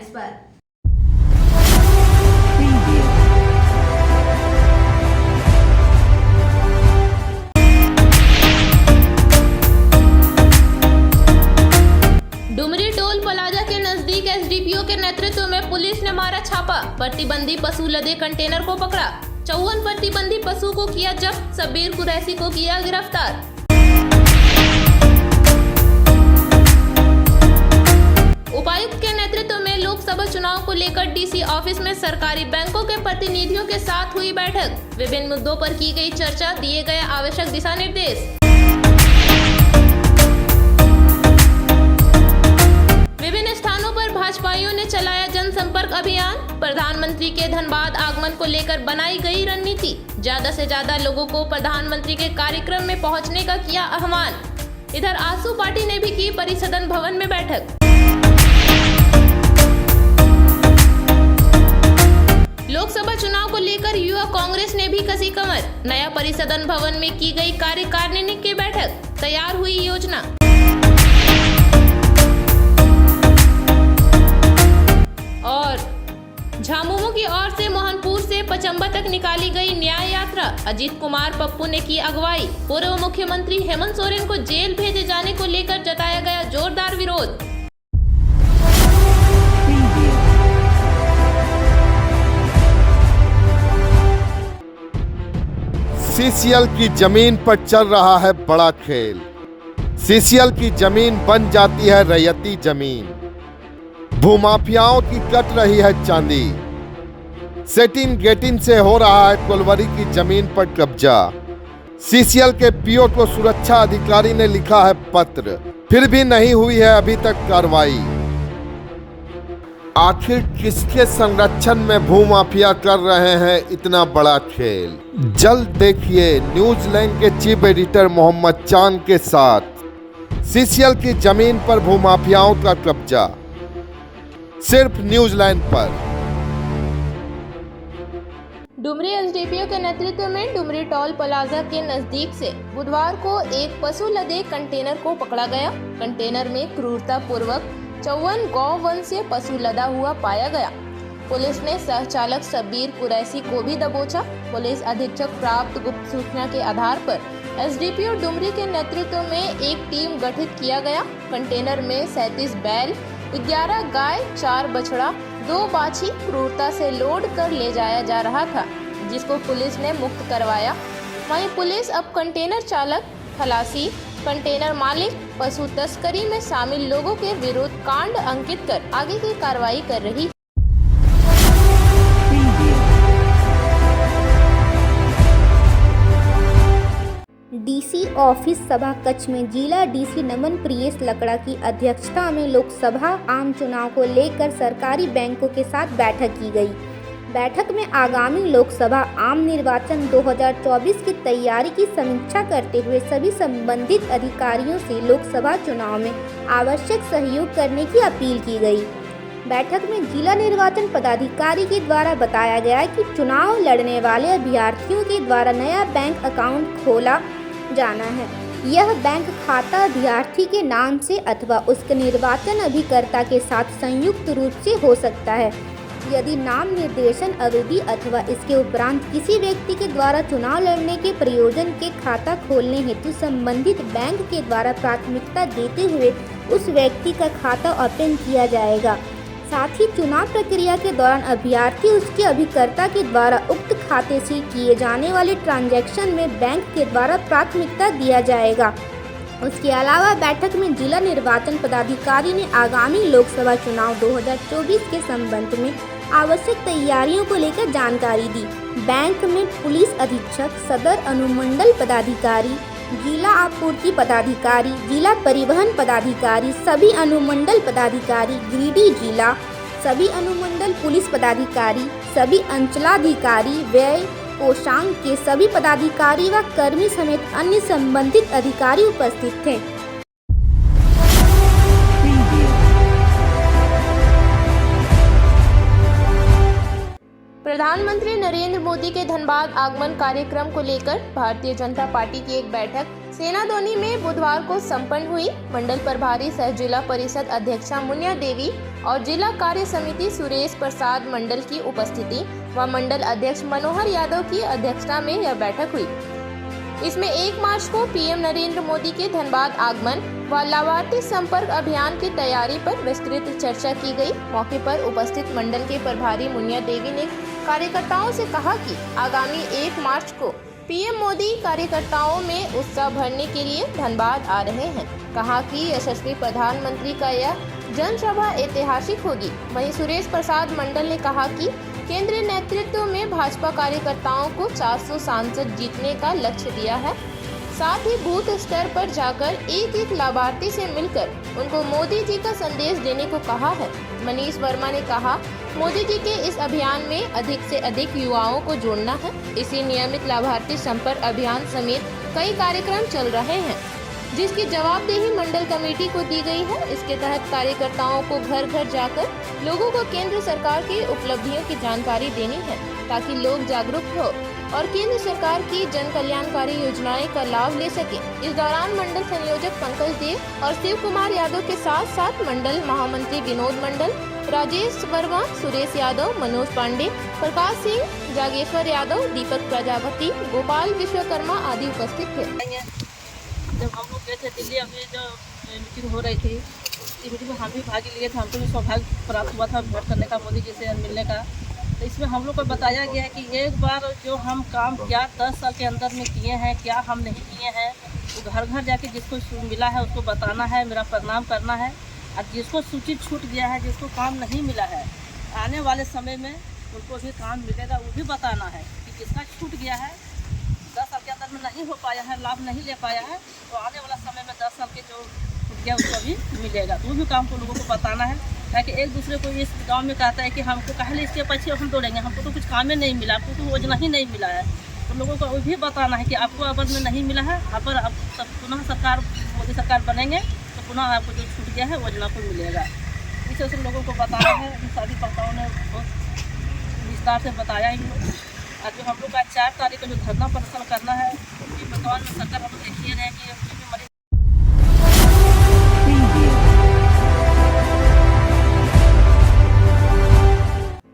इस पर। Dumri toll plaza के नजदीक एसडीपीओ के नेतृत्व में पुलिस ने मारा छापा, प्रतिबंधी पशु लदे कंटेनर को पकड़ा। 54 प्रतिबंधी पशु को किया जब्त, शब्बीर कुरैशी को किया गिरफ्तार। उपायुक्त के नेतृत्व में लोकसभा चुनाव को लेकर डीसी ऑफिस में सरकारी बैंकों के प्रतिनिधियों के साथ हुई बैठक। विभिन्न मुद्दों पर की गई चर्चा, दिए गए आवश्यक दिशा निर्देश। विभिन्न स्थानों पर भाजपाइयों ने चलाया जनसंपर्क अभियान। प्रधानमंत्री के धनबाद आगमन को लेकर बनाई गई रणनीति। ज्यादा से ज्यादा लोगों को प्रधानमंत्री के कार्यक्रम में पहुंचने का किया आह्वान। इधर आजसू पार्टी ने भी की परिसदन भवन में बैठक। लोकसभा चुनाव को लेकर युवा कांग्रेस ने भी कसी कमर। नया परिसदन भवन में की गई कार्यकारिणी की बैठक, तैयार हुई योजना। और झामुमो की ओर से मोहनपुर से पचम्बा तक निकाली गई न्याय यात्रा। अजीत कुमार पप्पू ने की अगुवाई। पूर्व मुख्यमंत्री हेमंत सोरेन को जेल भेजे जाने को लेकर जताया गया जोरदार विरोध। सीसीएल की जमीन पर चल रहा है बड़ा खेल। सीसीएल की जमीन बन जाती है रैयती जमीन। भूमाफियाओं की कट रही है चांदी। सेटिंग गेटिंग से हो रहा है कोलवरी की जमीन पर कब्जा। सीसीएल के पीओ को सुरक्षा अधिकारी ने लिखा है पत्र, फिर भी नहीं हुई है अभी तक कार्रवाई। आखिर किसके संरक्षण में भूमाफिया कर रहे हैं इतना बड़ा खेल? जल्द देखिए न्यूजीलैंड के चीफ एडिटर मोहम्मद चांद के साथ सीसीएल की जमीन पर भूमाफियाओं का कब्जा, सिर्फ न्यूजीलैंड पर। डुमरी एसडीपीओ के नेतृत्व में डुमरी टोल प्लाजा के नजदीक से बुधवार को एक पशु लदे कंटेनर को पकड़ा गया। कंटेनर में क्रूरता पूर्वक 54 गौवंशीय पशु लदा हुआ पाया गया। पुलिस ने सहचालक शब्बीर कुरैशी को भी दबोचा। पुलिस अधीक्षक प्राप्त गुप्त सूचना के आधार पर एसडीपीओ डुमरी के नेतृत्व में एक टीम गठित किया गया। कंटेनर में 37 बैल, 11 गाय, 4 बछड़ा, 2 बाछी क्रूरता से लोड कर ले जाया जा रहा था, जिसको पुलिस ने मुक्त करवाया। वहीं पुलिस अब कंटेनर चालक, खलासी, कंटेनर मालिक, पशु तस्करी में शामिल लोगों के विरुद्ध कांड अंकित कर आगे की कार्रवाई कर रही है। डीसी ऑफिस सभा कक्ष में जिला डीसी नमन प्रियेश लकड़ा की अध्यक्षता में लोकसभा आम चुनाव को लेकर सरकारी बैंकों के साथ बैठक की गई। बैठक में आगामी लोकसभा आम निर्वाचन 2024 की तैयारी की समीक्षा करते हुए सभी संबंधित अधिकारियों से लोकसभा चुनाव में आवश्यक सहयोग करने की अपील की गई। बैठक में जिला निर्वाचन पदाधिकारी के द्वारा बताया गया कि चुनाव लड़ने वाले अभ्यर्थियों के द्वारा नया बैंक अकाउंट खोला जाना है। यह बैंक खाता अभ्यर्थी के नाम से अथवा उसके निर्वाचन अभिकर्ता के साथ संयुक्त रूप से हो सकता है। यदि नाम निर्देशन अवधि अथवा इसके उपरांत किसी व्यक्ति के द्वारा चुनाव लड़ने के प्रयोजन के खाता खोलने हेतु संबंधित बैंक के द्वारा प्राथमिकता देते हुए उस व्यक्ति का खाता ओपन किया जाएगा। साथ ही चुनाव प्रक्रिया के दौरान अभ्यर्थी उसके अभिकर्ता के द्वारा उक्त खाते से किए जाने वाले ट्रांजैक्शन में बैंक के द्वारा प्राथमिकता दिया जाएगा। उसके अलावा बैठक में जिला निर्वाचन पदाधिकारी ने आगामी लोकसभा चुनाव 2024 के संबंध में आवश्यक तैयारियों को लेकर जानकारी दी। बैंक में पुलिस अधीक्षक, सदर अनुमंडल पदाधिकारी, जिला आपूर्ति पदाधिकारी, जिला परिवहन पदाधिकारी, सभी अनुमंडल पदाधिकारी, गिरिडीह जिला, सभी अनुमंडल पुलिस पदाधिकारी, सभी अंचलाधिकारी, व्यय कोषांग के सभी पदाधिकारी व कर्मी समेत अन्य संबंधित अधिकारी उपस्थित थे। प्रधानमंत्री नरेंद्र मोदी के धनबाद आगमन कार्यक्रम को लेकर भारतीय जनता पार्टी की एक बैठक सेनादोनी में बुधवार को संपन्न हुई। मंडल प्रभारी सह जिला परिषद अध्यक्षा मुनिया देवी और जिला कार्य समिति सुरेश प्रसाद मंडल की उपस्थिति व मंडल अध्यक्ष मनोहर यादव की अध्यक्षता में यह बैठक हुई। इसमें 1 मार्च को पीएम नरेंद्र मोदी के धनबाद आगमन व लाभार्थी संपर्क अभियान की तैयारी पर विस्तृत चर्चा की गई। मौके पर उपस्थित मंडल के प्रभारी मुनिया देवी ने कार्यकर्ताओं से कहा कि आगामी 1 मार्च को पीएम मोदी कार्यकर्ताओं में उत्साह भरने के लिए धनबाद आ रहे हैं। कहा कि यशस्वी प्रधानमंत्री का यह जनसभा ऐतिहासिक होगी। वहीं सुरेश प्रसाद मंडल ने कहा कि केंद्रीय नेतृत्व में भाजपा कार्यकर्ताओं को 400 सांसद जीतने का लक्ष्य दिया है। साथ ही बूथ स्तर पर जाकर एक लाभार्थी से मिलकर उनको मोदी जी का संदेश देने को कहा है। मनीष वर्मा ने कहा, मोदी जी के इस अभियान में अधिक से अधिक युवाओं को जोड़ना है। इसी नियमित लाभार्थी संपर्क अभियान समेत कई कार्यक्रम चल रहे हैं, जिसकी जवाबदेही मंडल कमेटी को दी गई है। इसके तहत कार्यकर्ताओं को घर घर जाकर लोगों को केंद्र सरकार की उपलब्धियों की जानकारी देनी है, ताकि लोग जागरूक हो और केंद्र सरकार की जन कल्याणकारी योजनाएं का लाभ ले सके। इस दौरान मंडल संयोजक पंकज देव और शिव कुमार यादव के साथ साथ मंडल महामंत्री विनोद मंडल, राजेश वर्मा, सुरेश यादव, मनोज पांडे, प्रकाश सिंह, जागेश्वर यादव, दीपक प्रजापति, गोपाल विश्वकर्मा आदि उपस्थित थे। जब हम लोग गए थे दिल्ली, अभी जो मीटिंग हो रही थी, इस मीटिंग में हम भी भाग लिए थे। हमको भी सौभाग्य प्राप्त हुआ था भेंट करने का, मोदी जी से मिलने का। तो इसमें हम लोग को बताया गया है कि एक बार जो हम काम क्या 10 साल के अंदर में किए हैं, क्या हम नहीं किए हैं, तो घर घर जाके जिसको मिला है उसको बताना है, मेरा प्रणाम करना है। और जिसको सूचित छूट गया है, जिसको काम नहीं मिला है, आने वाले समय में उनको भी काम मिलेगा, वो भी बताना है कि किसका छूट गया है, 10 साल के अंदर में नहीं हो पाया है, लाभ नहीं ले पाया है, तो आने वाला समय में 10 साल के जो छूट गया उसको भी मिलेगा। तो वो भी काम को लोगों को बताना है, ताकि एक दूसरे को इस गांव में कहता है कि हमको पहले इसके पीछे हम दौड़ेंगे, हमको तो कुछ काम ही नहीं मिला, आपको तो योजना ही नहीं मिला है। तो लोगों को वो भी बताना है कि आपको अवध में नहीं मिला है, यहाँ पर अब पुनः सरकार मोदी सरकार बनेंगे तो पुनः आपको जो छूट गया है योजना को मिलेगा। इस तरह से लोगों को बताना है। सभी वक्ताओं ने बहुत विस्तार से बताया इन लोग। और जो हम लोग का 4 तारीख को जो धरना प्रदर्शन करना है, ये वर्तमान में सरकार हम लोग देखिए रहे कि मरीज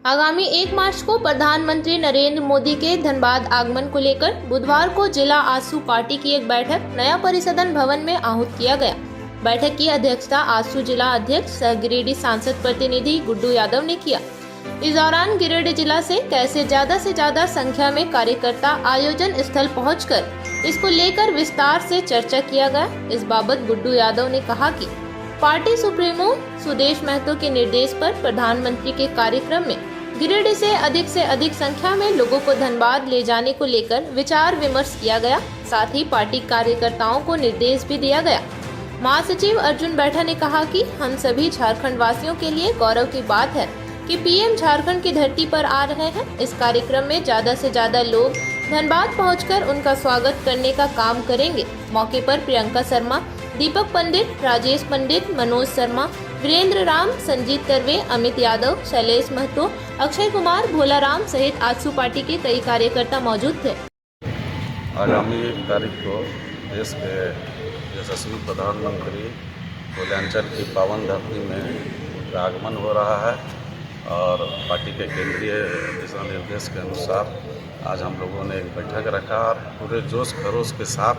आगामी 1 मार्च को प्रधानमंत्री नरेंद्र मोदी के धनबाद आगमन को लेकर बुधवार को जिला आजसू पार्टी की एक बैठक नया परिसदन भवन में आहूत किया गया। बैठक की अध्यक्षता आजसू जिला अध्यक्ष सह गिरिडीह सांसद प्रतिनिधि गुड्डू यादव ने किया। इस दौरान गिरिडीह जिला से कैसे ज्यादा से ज्यादा संख्या में कार्यकर्ता आयोजन स्थल पहुंचकर इसको लेकर विस्तार से चर्चा किया गया। इस बाबत गुड्डू यादव ने कहा कि पार्टी सुप्रीमो सुदेश महतो के निर्देश पर प्रधानमंत्री के कार्यक्रम में गिरिडीह से अधिक संख्या में लोगों को धनबाद ले जाने को लेकर विचार विमर्श किया गया। साथ ही पार्टी कार्यकर्ताओं को निर्देश भी दिया गया। महासचिव अर्जुन बैठा ने कहा कि हम सभी झारखंड वासियों के लिए गौरव की बात है कि पीएम झारखंड की धरती पर आ रहे हैं। इस कार्यक्रम में ज्यादा से ज्यादा लोग धनबाद पहुंचकर उनका स्वागत करने का काम करेंगे। मौके पर प्रियंका शर्मा, दीपक पंडित, राजेश पंडित, मनोज शर्मा, वीरेंद्र राम, संजीत करवे, अमित यादव, शैलेश महतो, अक्षय कुमार, भोला राम सहित आजसू पार्टी के कई कार्यकर्ता मौजूद थे। आगामी 1 तारीख को देश के यशस्वी प्रधानमंत्री पूर्वांचल की पावन धरती में आगमन हो रहा है और पार्टी के केंद्रीय दिशा निर्देश के अनुसार आज हम लोगों ने एक बैठक रखा और पूरे जोश खरोश के साथ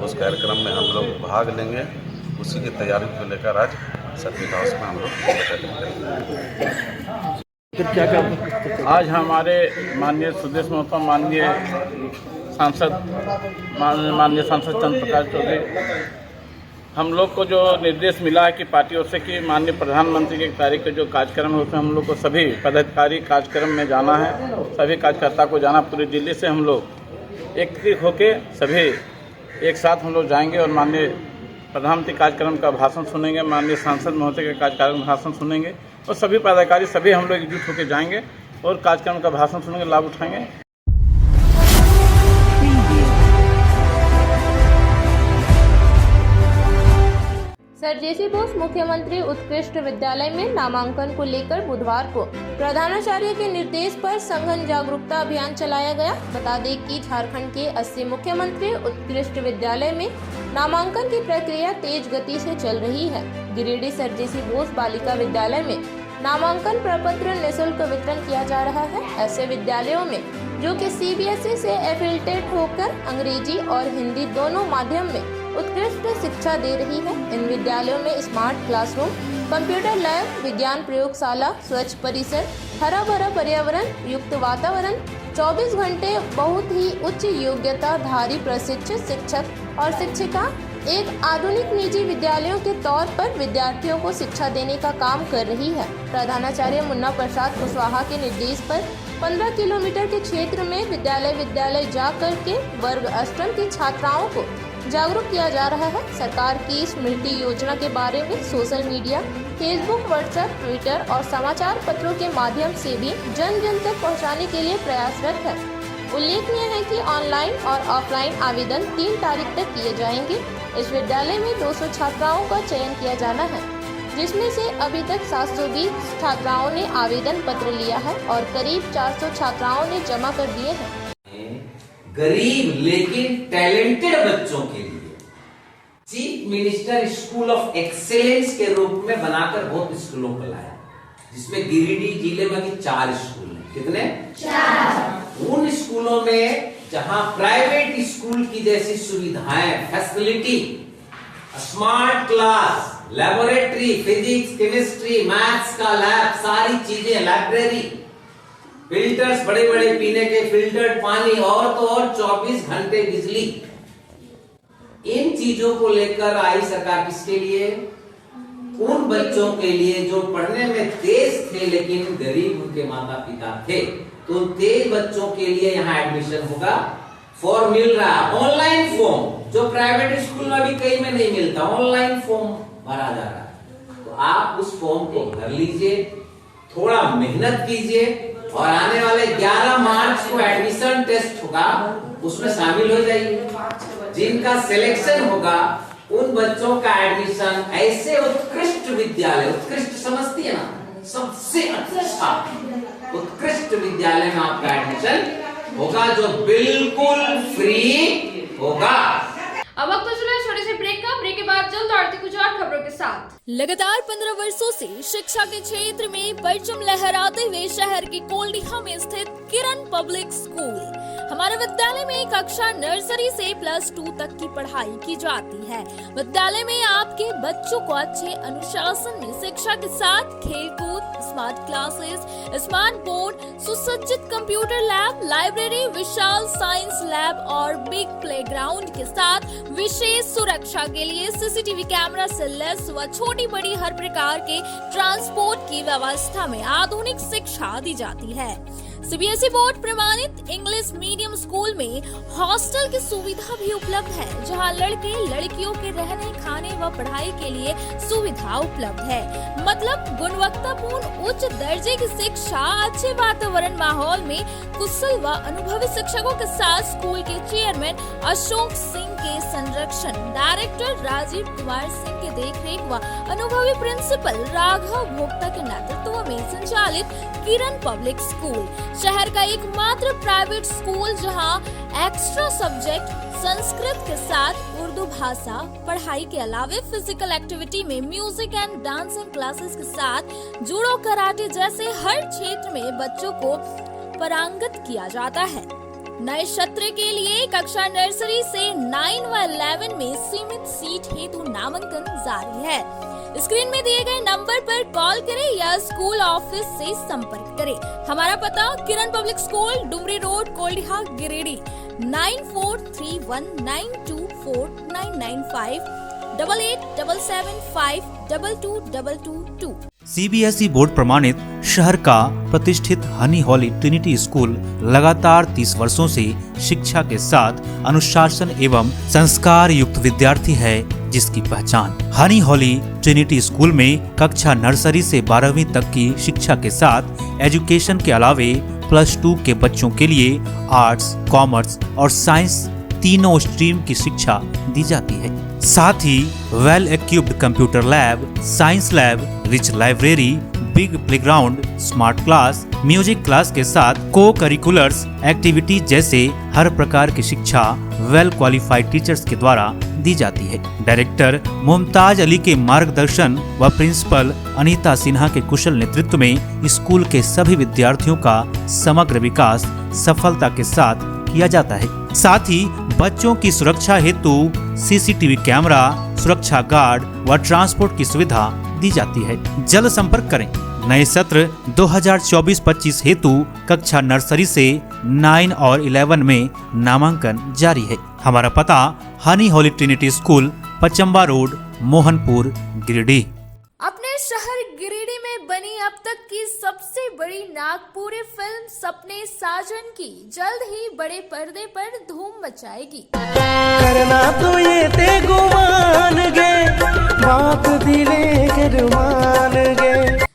उस कार्यक्रम में हम लोग भाग लेंगे। उसी की तैयारी को लेकर आज सर्किट हाउस में हम लोग बैठक करेंगे। आज हमारे माननीय सुदेश महतो, माननीय सांसद चंद्र प्रकाश चौधरी, हम लोग को जो निर्देश मिला है कि पार्टी ओर से कि माननीय प्रधानमंत्री के तारीख के जो कार्यक्रम है उसमें हम लोग को सभी पदाधिकारी कार्यक्रम में जाना है, सभी कार्यकर्ता को जाना। पूरी दिल्ली से हम लोग एक होके सभी एक साथ हम लोग जाएंगे और माननीय प्रधानमंत्री कार्यक्रम का भाषण सुनेंगे, माननीय सांसद महोदय का कार्यक्रम भाषण सुनेंगे और सभी पदाधिकारी सभी हम लोग एकजुट होकर जाएंगे और कार्यक्रम का भाषण सुनेंगे, लाभ उठाएंगे। सर जेसी बोस मुख्यमंत्री उत्कृष्ट विद्यालय में नामांकन को लेकर बुधवार को प्रधानाचार्य के निर्देश पर संघन जागरूकता अभियान चलाया गया। बता दें कि झारखंड के 80 मुख्यमंत्री उत्कृष्ट विद्यालय में नामांकन की प्रक्रिया तेज गति से चल रही है। Giridih sir GC. बोस बालिका विद्यालय में नामांकन प्रपत्र निःशुल्क वितरण किया जा रहा है। ऐसे विद्यालयों में जो कि CBSE से एफिलिएटेड होकर अंग्रेजी और हिंदी दोनों माध्यम में उत्कृष्ट शिक्षा दे रही है। इन विद्यालयों में स्मार्ट क्लासरूम, कंप्यूटर लैब, विज्ञान प्रयोगशाला, स्वच्छ परिसर, हरा भरा पर्यावरण युक्त वातावरण, 24 घंटे बहुत ही उच्च योग्यताधारी प्रशिक्षित शिक्षक और शिक्षिका एक आधुनिक निजी विद्यालयों के तौर पर विद्यार्थियों को शिक्षा देने का काम कर रही है। प्रधानाचार्य मुन्ना प्रसाद कुशवाहा के निर्देश पर 15 किलोमीटर के क्षेत्र में विद्यालय जा कर के वर्ग अष्टम की छात्राओं को जागरूक किया जा रहा है। सरकार की स्मृति योजना के बारे में social media, Facebook, WhatsApp, Twitter और समाचार पत्रों के माध्यम से भी जन जन तक पहुंचाने के लिए प्रयासरत है। उल्लेखनीय है कि ऑनलाइन और ऑफलाइन आवेदन 3 तारीख तक किए जाएंगे। इस विद्यालय में 200 छात्राओं का चयन किया जाना है, जिसमें से अभी तक 720 छात्राओं ने आवेदन पत्र लिया है और करीब 400 छात्राओं ने जमा कर दिए हैं। गरीब लेकिन टैलेंटेड बच्चों के लिए chief minister school of excellence के रूप में बनाकर बहुत स्कूलों को लाया, जिसमें गिरिडीह जिले में भी 4 स्कूल हैं। कितने? 4। उन स्कूलों में जहां प्राइवेट स्कूल की जैसी सुविधाएं, facility, smart class, laboratory, physics, chemistry, maths का लैब, सारी चीजें, लाइब्रेरी, फिल्टर्स, बड़े बड़े पीने के फिल्टर्ड पानी और तो और 24 घंटे बिजली, इन चीजों को लेकर आई सरकार। किसके लिए? उन बच्चों के लिए जो पढ़ने में तेज थे लेकिन गरीब उनके माता पिता थे, तो उन तेज बच्चों के लिए यहाँ एडमिशन होगा। फॉर्म मिल रहा है, ऑनलाइन फॉर्म, जो प्राइवेट स्कूल में भी कई में नहीं मिलता, ऑनलाइन फॉर्म भरा जा रहा है। तो आप उस फॉर्म को भर लीजिए, थोड़ा मेहनत कीजिए और आने वाले 11 मार्च को एडमिशन टेस्ट होगा, उसमें शामिल हो जाइए। जिनका सिलेक्शन होगा उन बच्चों का एडमिशन ऐसे उत्कृष्ट विद्यालय, उत्कृष्ट समझती है ना, सबसे अच्छा उत्कृष्ट विद्यालय में आपका एडमिशन होगा, जो बिल्कुल फ्री होगा। अब वक्त तो चला छोटे से ब्रेक का। ब्रेक के बाद जल्द आरती कुछ और खबरों के साथ। लगातार 15 वर्षों से शिक्षा के क्षेत्र में परचम लहराते हुए शहर के कोल्डिहा में स्थित किरण पब्लिक स्कूल, हमारे विद्यालय में कक्षा नर्सरी से +2 तक की पढ़ाई की जाती है। विद्यालय में आपके बच्चों को अच्छे अनुशासन में शिक्षा के साथ खेलकूद, स्मार्ट क्लासेस, स्मार्ट बोर्ड, सुसज्जित कंप्यूटर लैब, लाइब्रेरी, विशाल साइंस लैब और बिग प्लेग्राउंड के साथ विशेष सुरक्षा के लिए CCTV कैमरा से लैस व छोटी बड़ी हर प्रकार के ट्रांसपोर्ट की व्यवस्था में आधुनिक शिक्षा दी जाती है। CBSE बोर्ड प्रमाणित इंग्लिश मीडियम स्कूल में हॉस्टल की सुविधा भी उपलब्ध है, जहां लड़के लड़कियों के रहने, खाने व पढ़ाई के लिए सुविधा उपलब्ध है। मतलब गुणवत्तापूर्ण उच्च दर्जे की शिक्षा, अच्छे वातावरण माहौल में कुशल व अनुभवी शिक्षकों के साथ स्कूल के चेयरमैन अशोक सिंह के संरक्षण, डायरेक्टर राजीव कुमार सिंह के देखरेख व अनुभवी प्रिंसिपल राघव भोक्ता के नेतृत्व में संचालित किरण पब्लिक स्कूल शहर का एकमात्र प्राइवेट स्कूल, जहां एक्स्ट्रा सब्जेक्ट संस्कृत के साथ उर्दू भाषा पढ़ाई के अलावे फिजिकल एक्टिविटी में म्यूजिक एंड डांसिंग क्लासेस के साथ जूडो, कराटे जैसे हर क्षेत्र में बच्चों को पारंगत किया जाता है। नए सत्र के लिए कक्षा नर्सरी से 9 व 11 में सीमित सीट हेतु नामांकन जारी है। स्क्रीन में दिए गए नंबर पर कॉल करें या स्कूल ऑफिस से संपर्क करें। हमारा पता Kiran public school, Dumri road, Koldiha, Giridih, 9431924995 8877522222। CBSE board प्रमाणित शहर का प्रतिष्ठित हनी हॉली ट्रिनिटी स्कूल लगातार 30 वर्षों से शिक्षा के साथ अनुशासन एवं संस्कार युक्त विद्यार्थी है, जिसकी पहचान हनी हॉली ट्रिनिटी स्कूल में कक्षा नर्सरी से 12वीं तक की शिक्षा के साथ एजुकेशन के अलावे +2 के बच्चों के लिए आर्ट्स, कॉमर्स और साइंस तीनों स्ट्रीम की शिक्षा दी जाती है। साथ ही well equipped computer lab, science lab, rich library, big playground, smart class, music class के साथ को करिकुलर्स एक्टिविटी जैसे हर प्रकार की शिक्षा वेल क्वालिफाइड टीचर्स के द्वारा दी जाती है। डायरेक्टर मुमताज अली के मार्गदर्शन व प्रिंसिपल अनीता सिन्हा के कुशल नेतृत्व में स्कूल के सभी विद्यार्थियों का समग्र विकास सफलता के साथ किया जाता है। साथ ही बच्चों की सुरक्षा हेतु सीसीटीवी कैमरा, सुरक्षा गार्ड व ट्रांसपोर्ट की सुविधा दी जाती है। जल्द संपर्क करें। नए सत्र 2024-25 हेतु कक्षा नर्सरी से 9 और 11 में नामांकन जारी है। हमारा पता honey holy trinity school, Pachamba road, Mohanpur, Giridih. अपने शहर गिरिडीह में बनी अब तक की सबसे बड़ी नागपुरी फिल्म सपने साजन की जल्द ही बड़े पर्दे पर धूम मचाएगी। करना तो ये ते गुमान गे, बात दिले गुमान गे।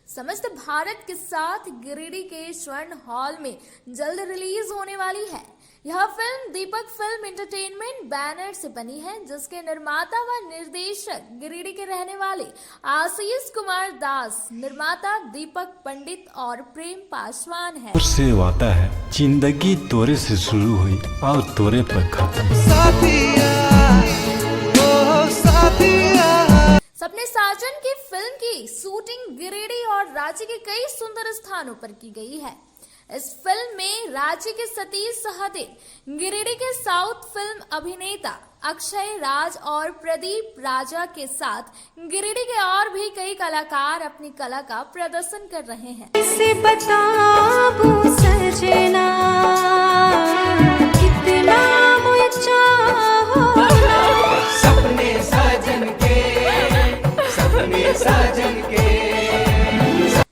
समस्त भारत के साथ गिरिडीह के स्वर्ण हॉल में जल्द रिलीज होने वाली है। यह फिल्म दीपक फिल्म एंटरटेनमेंट बैनर से बनी है, जिसके निर्माता व निर्देशक गिरिडीह के रहने वाले आशीष कुमार दास, निर्माता दीपक पंडित और प्रेम पासवान है। उससे वादा है, जिंदगी तोरे से शुरू हुई और तोरे पर खत्म। सपने साजन की फिल्म की शूटिंग गिरिडीह और रांची के कई सुंदर स्थानों पर की गई है। इस फिल्म में रांची के सतीश सहदेव, गिरिडीह के साउथ फिल्म अभिनेता अक्षय राज और प्रदीप राजा के साथ गिरिडीह के और भी कई कलाकार अपनी कला का प्रदर्शन कर रहे हैं। इसे बताऊं सजना, कितना मुझे चाहो ना। सपने साजन के, सपने साजन के।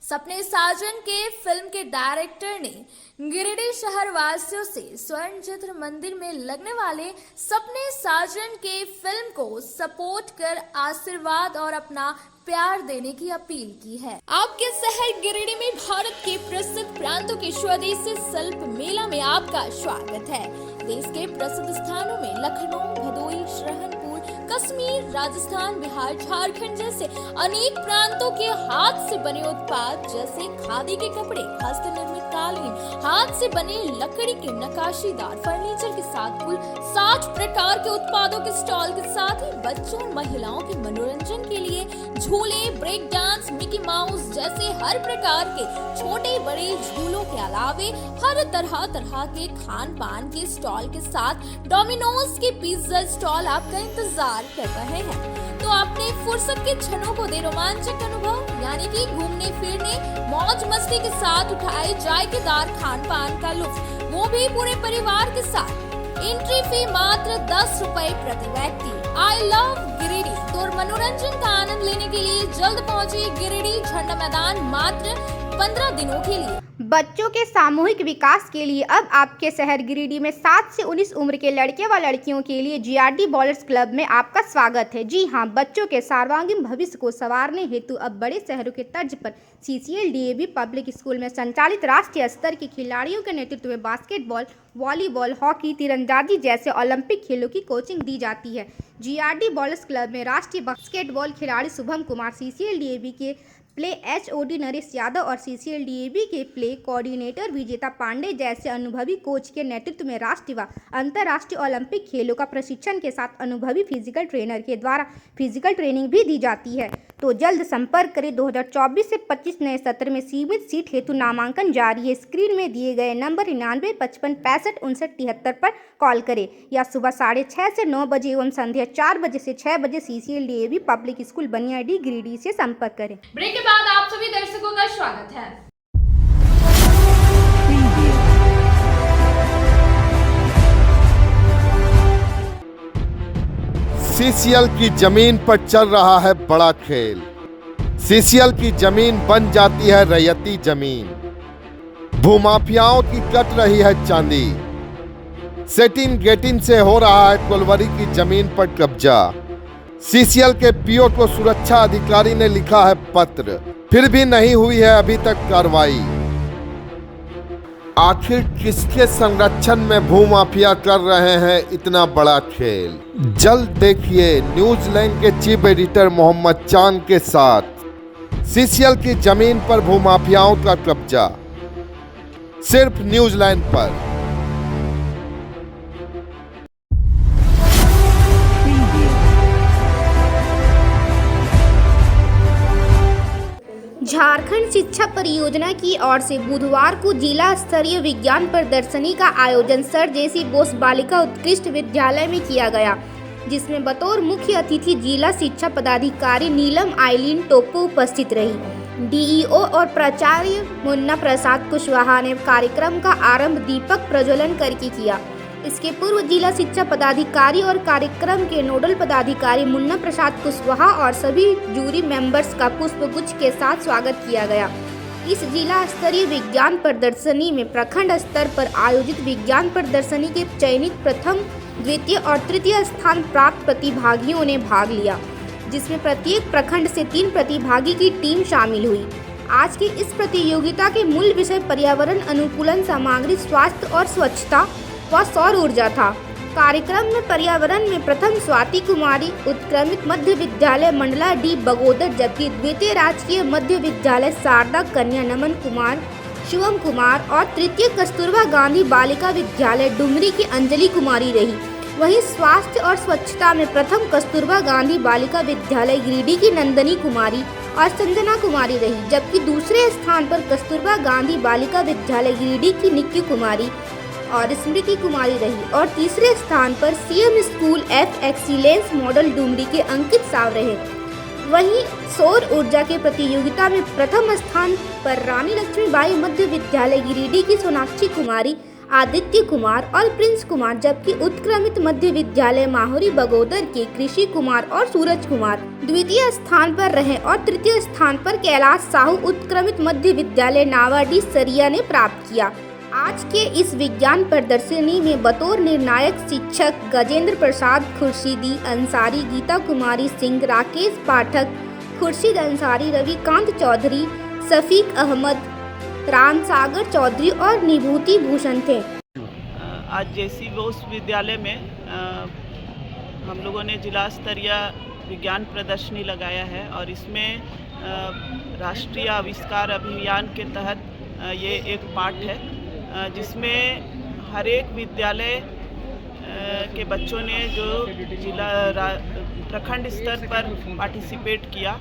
सपने साजन के फिल्म के डायरेक्टर ने गिरिडीह शहर वासियों से स्वर्ण चित्र मंदिर में लगने वाले सपने साजन के फिल्म को सपोर्ट कर आशीर्वाद और अपना प्यार देने की अपील की है। आपके शहर गिरिडीह में भारत के प्रसिद्ध प्रांतों के स्वदेशी शिल्प मेला में आपका स्वागत है। देश के प्रसिद्ध स्थानों में लखनऊ, भदोही, श्रहनपुर, कश्मीर, राजस्थान, बिहार, झारखंड जैसे अनेक प्रांतों के हाथ से बने उत्पाद जैसे खादी के कपड़े, हस्त निर्मित कालीन, हाथ से बने लकड़ी के नक्काशीदार फर्नीचर के साथ कुल 60 प्रकार के उत्पादों के स्टॉल के साथ ही बच्चों और महिलाओं के मनोरंजन के लिए झूले, ब्रेक डांस, मिकी माउस जैसे हर प्रकार के छोटे बड़े झूलों के अलावे हर तरह के खान पान के स्टॉल के साथ डोमिनोज के पिज्जा स्टॉल आपका इंतजार कर रहे हैं। तो अपने फुर्सत के क्षणों को दे रोमांचक अनुभव, यानी कि घूमने फिरने मौज मस्ती के साथ उठाए जायकेदार खान पान का लुत्फ, वो भी पूरे परिवार के साथ। एंट्री फी मात्र 10 रुपए प्रति व्यक्ति। I love Giridih. तो मनोरंजन का आनंद लेने के लिए जल्द पहुंचे गिरिडीह झंडा मैदान, मात्र 15 दिनों के लिए। बच्चों के सामूहिक विकास के लिए अब आपके शहर गिरिडीह में 7 से 19 उम्र के लड़के व लड़कियों के लिए जीआरडी बॉलर्स क्लब में आपका स्वागत है। जी हां, बच्चों के सर्वांगीण भविष्य को संवारने हेतु अब बड़े शहरों के तर्ज पर सीसीएल डीएवी पब्लिक स्कूल में संचालित राष्ट्रीय स्तर के खिलाड़ियों के नेतृत्व में बास्केटबॉल, वॉलीबॉल, हॉकी, तीरंदाजी जैसे ओलंपिक खेलों की कोचिंग दी जाती है। जीआरडी बॉलर्स क्लब में राष्ट्रीय बास्केटबॉल खिलाड़ी शुभम कुमार, सीसीएल डीएवी के प्ले एचओडी नरेश यादव और सीसीएल डीएवी के प्ले कोऑर्डिनेटर विजेता पांडे जैसे अनुभवी कोच के नेतृत्व में राष्ट्रीय व अंतर्राष्ट्रीय ओलंपिक खेलों का प्रशिक्षण के साथ अनुभवी फिजिकल ट्रेनर के द्वारा फिजिकल ट्रेनिंग भी दी जाती है। तो जल्द संपर्क करें। 2024 से 25 नए सत्र में सीमित सीट हेतु नामांकन जारी है। स्क्रीन में दिए गए नंबर 99 55 65 59 73 पर कॉल करें या सुबह 6:30 से 9 बजे एवं संध्या 4 बजे से 6 बजे CCL DAV public school Baniyadi Giridih से संपर्क करें। ब्रेक के बाद आप सभी दर्शकों का स्वागत है। सीसीएल की जमीन पर चल रहा है बड़ा खेल। सीसीएल की जमीन बन जाती है रैयती जमीन। भूमाफियाओं की कट रही है चांदी। सेटिंग गेटिंग से हो रहा है कोलवरी की जमीन पर कब्जा। सीसीएल के पीओ को सुरक्षा अधिकारी ने लिखा है पत्र, फिर भी नहीं हुई है अभी तक कार्रवाई। आखिर किसके संरक्षण में भूमाफिया कर रहे हैं इतना बड़ा खेल? जल्द देखिए न्यूजीलैंड के चीफ एडिटर मोहम्मद चांद के साथ सीसीएल की जमीन पर भूमाफियाओं का कब्जा, सिर्फ न्यूजीलैंड पर। झारखंड शिक्षा परियोजना की ओर से बुधवार को जिला स्तरीय विज्ञान प्रदर्शनी का आयोजन सर जेसी बोस बालिका उत्कृष्ट विद्यालय में किया गया, जिसमें बतौर मुख्य अतिथि जिला शिक्षा पदाधिकारी नीलम आइलीन टोप्पो उपस्थित रही। डीईओ और प्राचार्य मुन्ना प्रसाद कुशवाहा ने कार्यक्रम का आरंभ दीपक प्रज्वलन करके किया। इसके पूर्व जिला शिक्षा पदाधिकारी और कार्यक्रम के नोडल पदाधिकारी मुन्ना प्रसाद कुशवाहा और सभी जूरी मेंबर्स का पुष्पगुच्छ के साथ स्वागत किया गया। इस जिला स्तरीय विज्ञान प्रदर्शनी में प्रखंड स्तर पर आयोजित विज्ञान प्रदर्शनी के चयनित प्रथम, द्वितीय और तृतीय स्थान प्राप्त प्रतिभागियों ने भाग लिया, जिसमें प्रत्येक प्रखंड से 3 प्रतिभागी की टीम शामिल हुई। आज की इस प्रतियोगिता के मूल विषय पर्यावरण अनुकूलन, सामग्री स्वास्थ्य और स्वच्छता व सौर ऊर्जा था। कार्यक्रम में पर्यावरण में प्रथम स्वाति कुमारी उत्क्रमित मध्य विद्यालय मंडला डी बगोदर, जबकि द्वितीय राजकीय मध्य विद्यालय शारदा कन्या नमन कुमार शिवम कुमार और तृतीय कस्तूरबा गांधी बालिका विद्यालय डुमरी की अंजलि कुमारी रही। वहीं स्वास्थ्य और स्वच्छता में प्रथम कस्तूरबा गांधी बालिका विद्यालय गिरिडीह की नंदनी कुमारी और संजना कुमारी रही, जबकि दूसरे स्थान पर कस्तूरबा गांधी बालिका विद्यालय गिरिडीह की निक्की कुमारी और स्मृति कुमारी रही और तीसरे स्थान पर CM school F excellence model Dumri के अंकित साव रहे। वहीं सौर ऊर्जा के प्रतियोगिता में प्रथम स्थान पर रानी लक्ष्मीबाई मध्य विद्यालय गिरिडीह की सोनाक्षी कुमारी, आदित्य कुमार और प्रिंस कुमार, जबकि उत्क्रमित मध्य विद्यालय माहौरी बगोदर के कृषि कुमार और सूरज कुमार द्वितीय स्थान पर रहे और तृतीय स्थान पर कैलाश साहू उत्क्रमित मध्य विद्यालय नावाडी सरिया ने प्राप्त किया। आज के इस विज्ञान प्रदर्शनी में बतौर निर्णायक शिक्षक गजेंद्र प्रसाद खुर्शीदी अंसारी, गीता कुमारी सिंह, राकेश पाठक, खुर्शीद अंसारी, रविकांत चौधरी, शफीक अहमद, राम सागर चौधरी और निभूति भूषण थे। आज जेसी बोस विद्यालय में हम लोगों ने जिला स्तरीय विज्ञान प्रदर्शनी लगाया है और इसमें राष्ट्रीय आविष्कार अभियान के तहत ये एक पार्ट है, जिसमें हर एक विद्यालय के बच्चों ने जो जिला प्रखंड स्तर पर पार्टिसिपेट किया,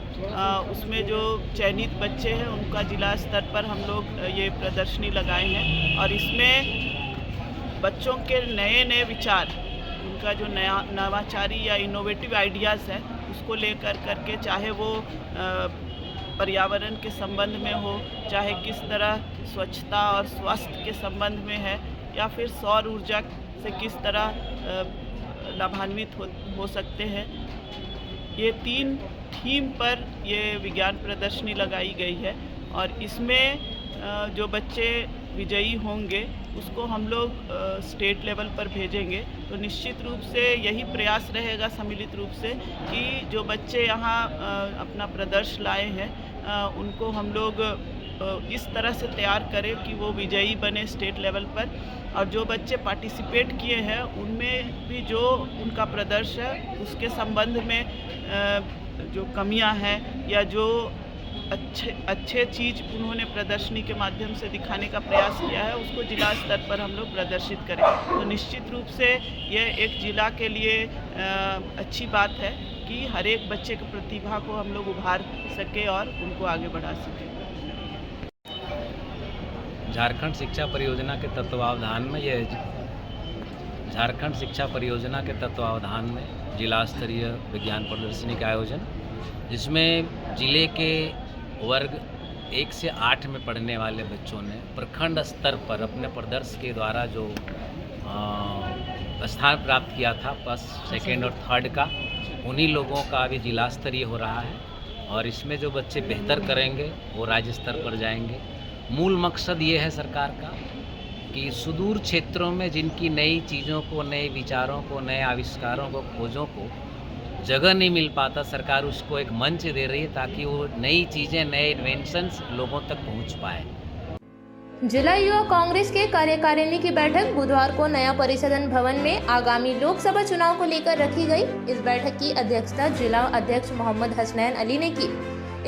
उसमें जो चयनित बच्चे हैं उनका जिला स्तर पर हम लोग ये प्रदर्शनी लगाए हैं और इसमें बच्चों के नए नए विचार, उनका जो नया नवाचारी या इनोवेटिव आइडियाज़ है उसको लेकर करके, चाहे वो पर्यावरण के संबंध में हो, चाहे किस तरह स्वच्छता और स्वास्थ्य के संबंध में है, या फिर सौर ऊर्जा से किस तरह लाभान्वित हो सकते हैं। ये 3 थीम पर ये विज्ञान प्रदर्शनी लगाई गई है और इसमें जो बच्चे विजयी होंगे उसको हम लोग स्टेट लेवल पर भेजेंगे। तो निश्चित रूप से यही प्रयास रहेगा सम्मिलित रूप से कि जो बच्चे यहाँ अपना प्रदर्शन लाए हैं उनको हम लोग इस तरह से तैयार करें कि वो विजयी बने स्टेट लेवल पर, और जो बच्चे पार्टिसिपेट किए हैं उनमें भी जो उनका प्रदर्शन है उसके संबंध में जो कमियां हैं या जो अच्छे चीज़ उन्होंने प्रदर्शनी के माध्यम से दिखाने का प्रयास किया है उसको जिला स्तर पर हम लोग प्रदर्शित करें। तो निश्चित रूप से यह एक जिला के लिए अच्छी बात है कि हर एक बच्चे की प्रतिभा को हम लोग उभार सके और उनको आगे बढ़ा सकें। झारखंड शिक्षा परियोजना के तत्वावधान में जिला स्तरीय विज्ञान प्रदर्शनी का आयोजन, जिसमें जिले के वर्ग 1 से 8 में पढ़ने वाले बच्चों ने प्रखंड स्तर पर अपने प्रदर्शन के द्वारा जो स्थान प्राप्त किया था फर्स्ट, सेकेंड और थर्ड का, उन्हीं लोगों का अभी जिला स्तरीय हो रहा है और इसमें जो बच्चे बेहतर करेंगे वो राज्य स्तर पर जाएंगे। मूल मकसद ये है सरकार का कि सुदूर क्षेत्रों में जिनकी नई चीज़ों को, नए विचारों को, नए आविष्कारों को, खोजों को जगह नहीं मिल पाता, सरकार उसको एक मंच दे रही है ताकि वो नई चीज़ें, नए इन्वेंशंस लोगों तक पहुंच पाए। जिला युवा कांग्रेस के कार्यकारिणी की बैठक बुधवार को नया परिसदन भवन में आगामी लोकसभा चुनाव को लेकर रखी गई। इस बैठक की अध्यक्षता जिला अध्यक्ष मोहम्मद हसनैन अली ने की।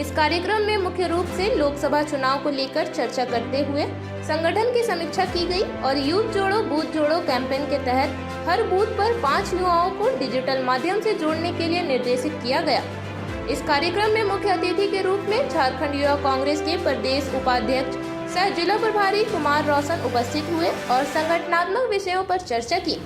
इस कार्यक्रम में मुख्य रूप से लोकसभा चुनाव को लेकर चर्चा करते हुए संगठन की समीक्षा की गई और यूथ जोड़ो बूथ जोड़ो कैंपेन के तहत हर बूथ पर 5 युवाओं को डिजिटल माध्यम से जोड़ने के लिए निर्देशित किया गया। इस कार्यक्रम में मुख्य अतिथि के रूप में झारखंड युवा कांग्रेस के प्रदेश उपाध्यक्ष सह जिला प्रभारी कुमार रोशन उपस्थित हुए और संगठनात्मक विषयों पर चर्चा की।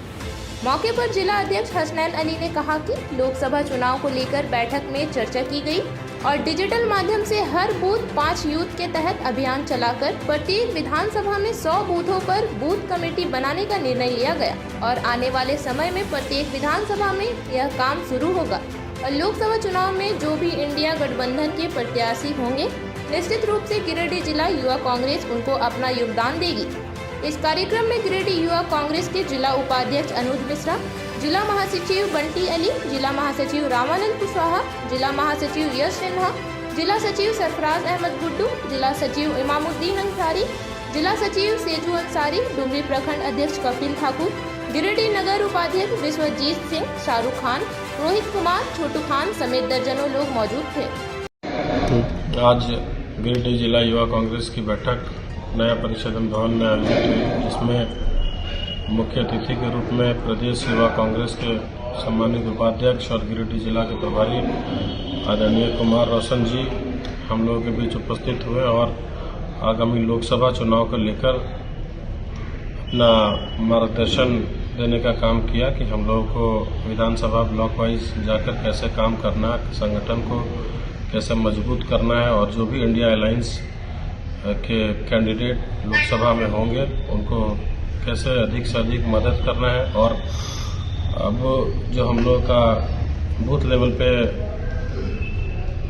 मौके पर जिला अध्यक्ष हसनैन अली ने कहा कि लोकसभा चुनाव को लेकर बैठक में चर्चा की गई और डिजिटल माध्यम से हर बूथ 5 यूथ के तहत अभियान चलाकर प्रत्येक विधानसभा में 100 बूथों पर बूथ कमेटी बनाने का निर्णय लिया गया और आने वाले समय में प्रत्येक विधानसभा में यह काम शुरू होगा और लोकसभा चुनाव में जो भी इंडिया गठबंधन के प्रत्याशी होंगे निश्चित रूप से गिरिडीह जिला युवा कांग्रेस उनको अपना योगदान देगी। इस कार्यक्रम में गिरिडीह युवा कांग्रेस के जिला उपाध्यक्ष अनुज मिश्रा, जिला महासचिव बंटी अली, जिला महासचिव रामानंद कुशवाहा, जिला महासचिव यश सिन्हा, जिला सचिव सरफराज अहमद गुड्डू, जिला सचिव इमामुद्दीन अंसारी, जिला सचिव सेजू अंसारी, डुमरी प्रखंड अध्यक्ष कपिल ठाकुर, गिरिडीह नगर उपाध्यक्ष विश्वजीत सिंह, शाहरुख खान, रोहित कुमार, छोटू खान समेत दर्जनों लोग मौजूद थे। आज गिरिडीह जिला युवा कांग्रेस की बैठक नया परिषद भवन में आयोजित हुई, जिसमें मुख्य अतिथि के रूप में प्रदेश युवा कांग्रेस के सम्मानित उपाध्यक्ष और गिरिडीह जिला के प्रभारी आदरणीय कुमार रोशन जी हम लोगों के बीच उपस्थित हुए और आगामी लोकसभा चुनाव को लेकर अपना मार्गदर्शन देने का काम किया कि हम लोगों को विधानसभा ब्लॉक वाइज जाकर कैसे काम करना, संगठन को कैसे मजबूत करना है और जो भी इंडिया अलायंस के कैंडिडेट लोकसभा में होंगे उनको कैसे अधिक से अधिक मदद करना है। और अब जो हम लोग का बूथ लेवल पे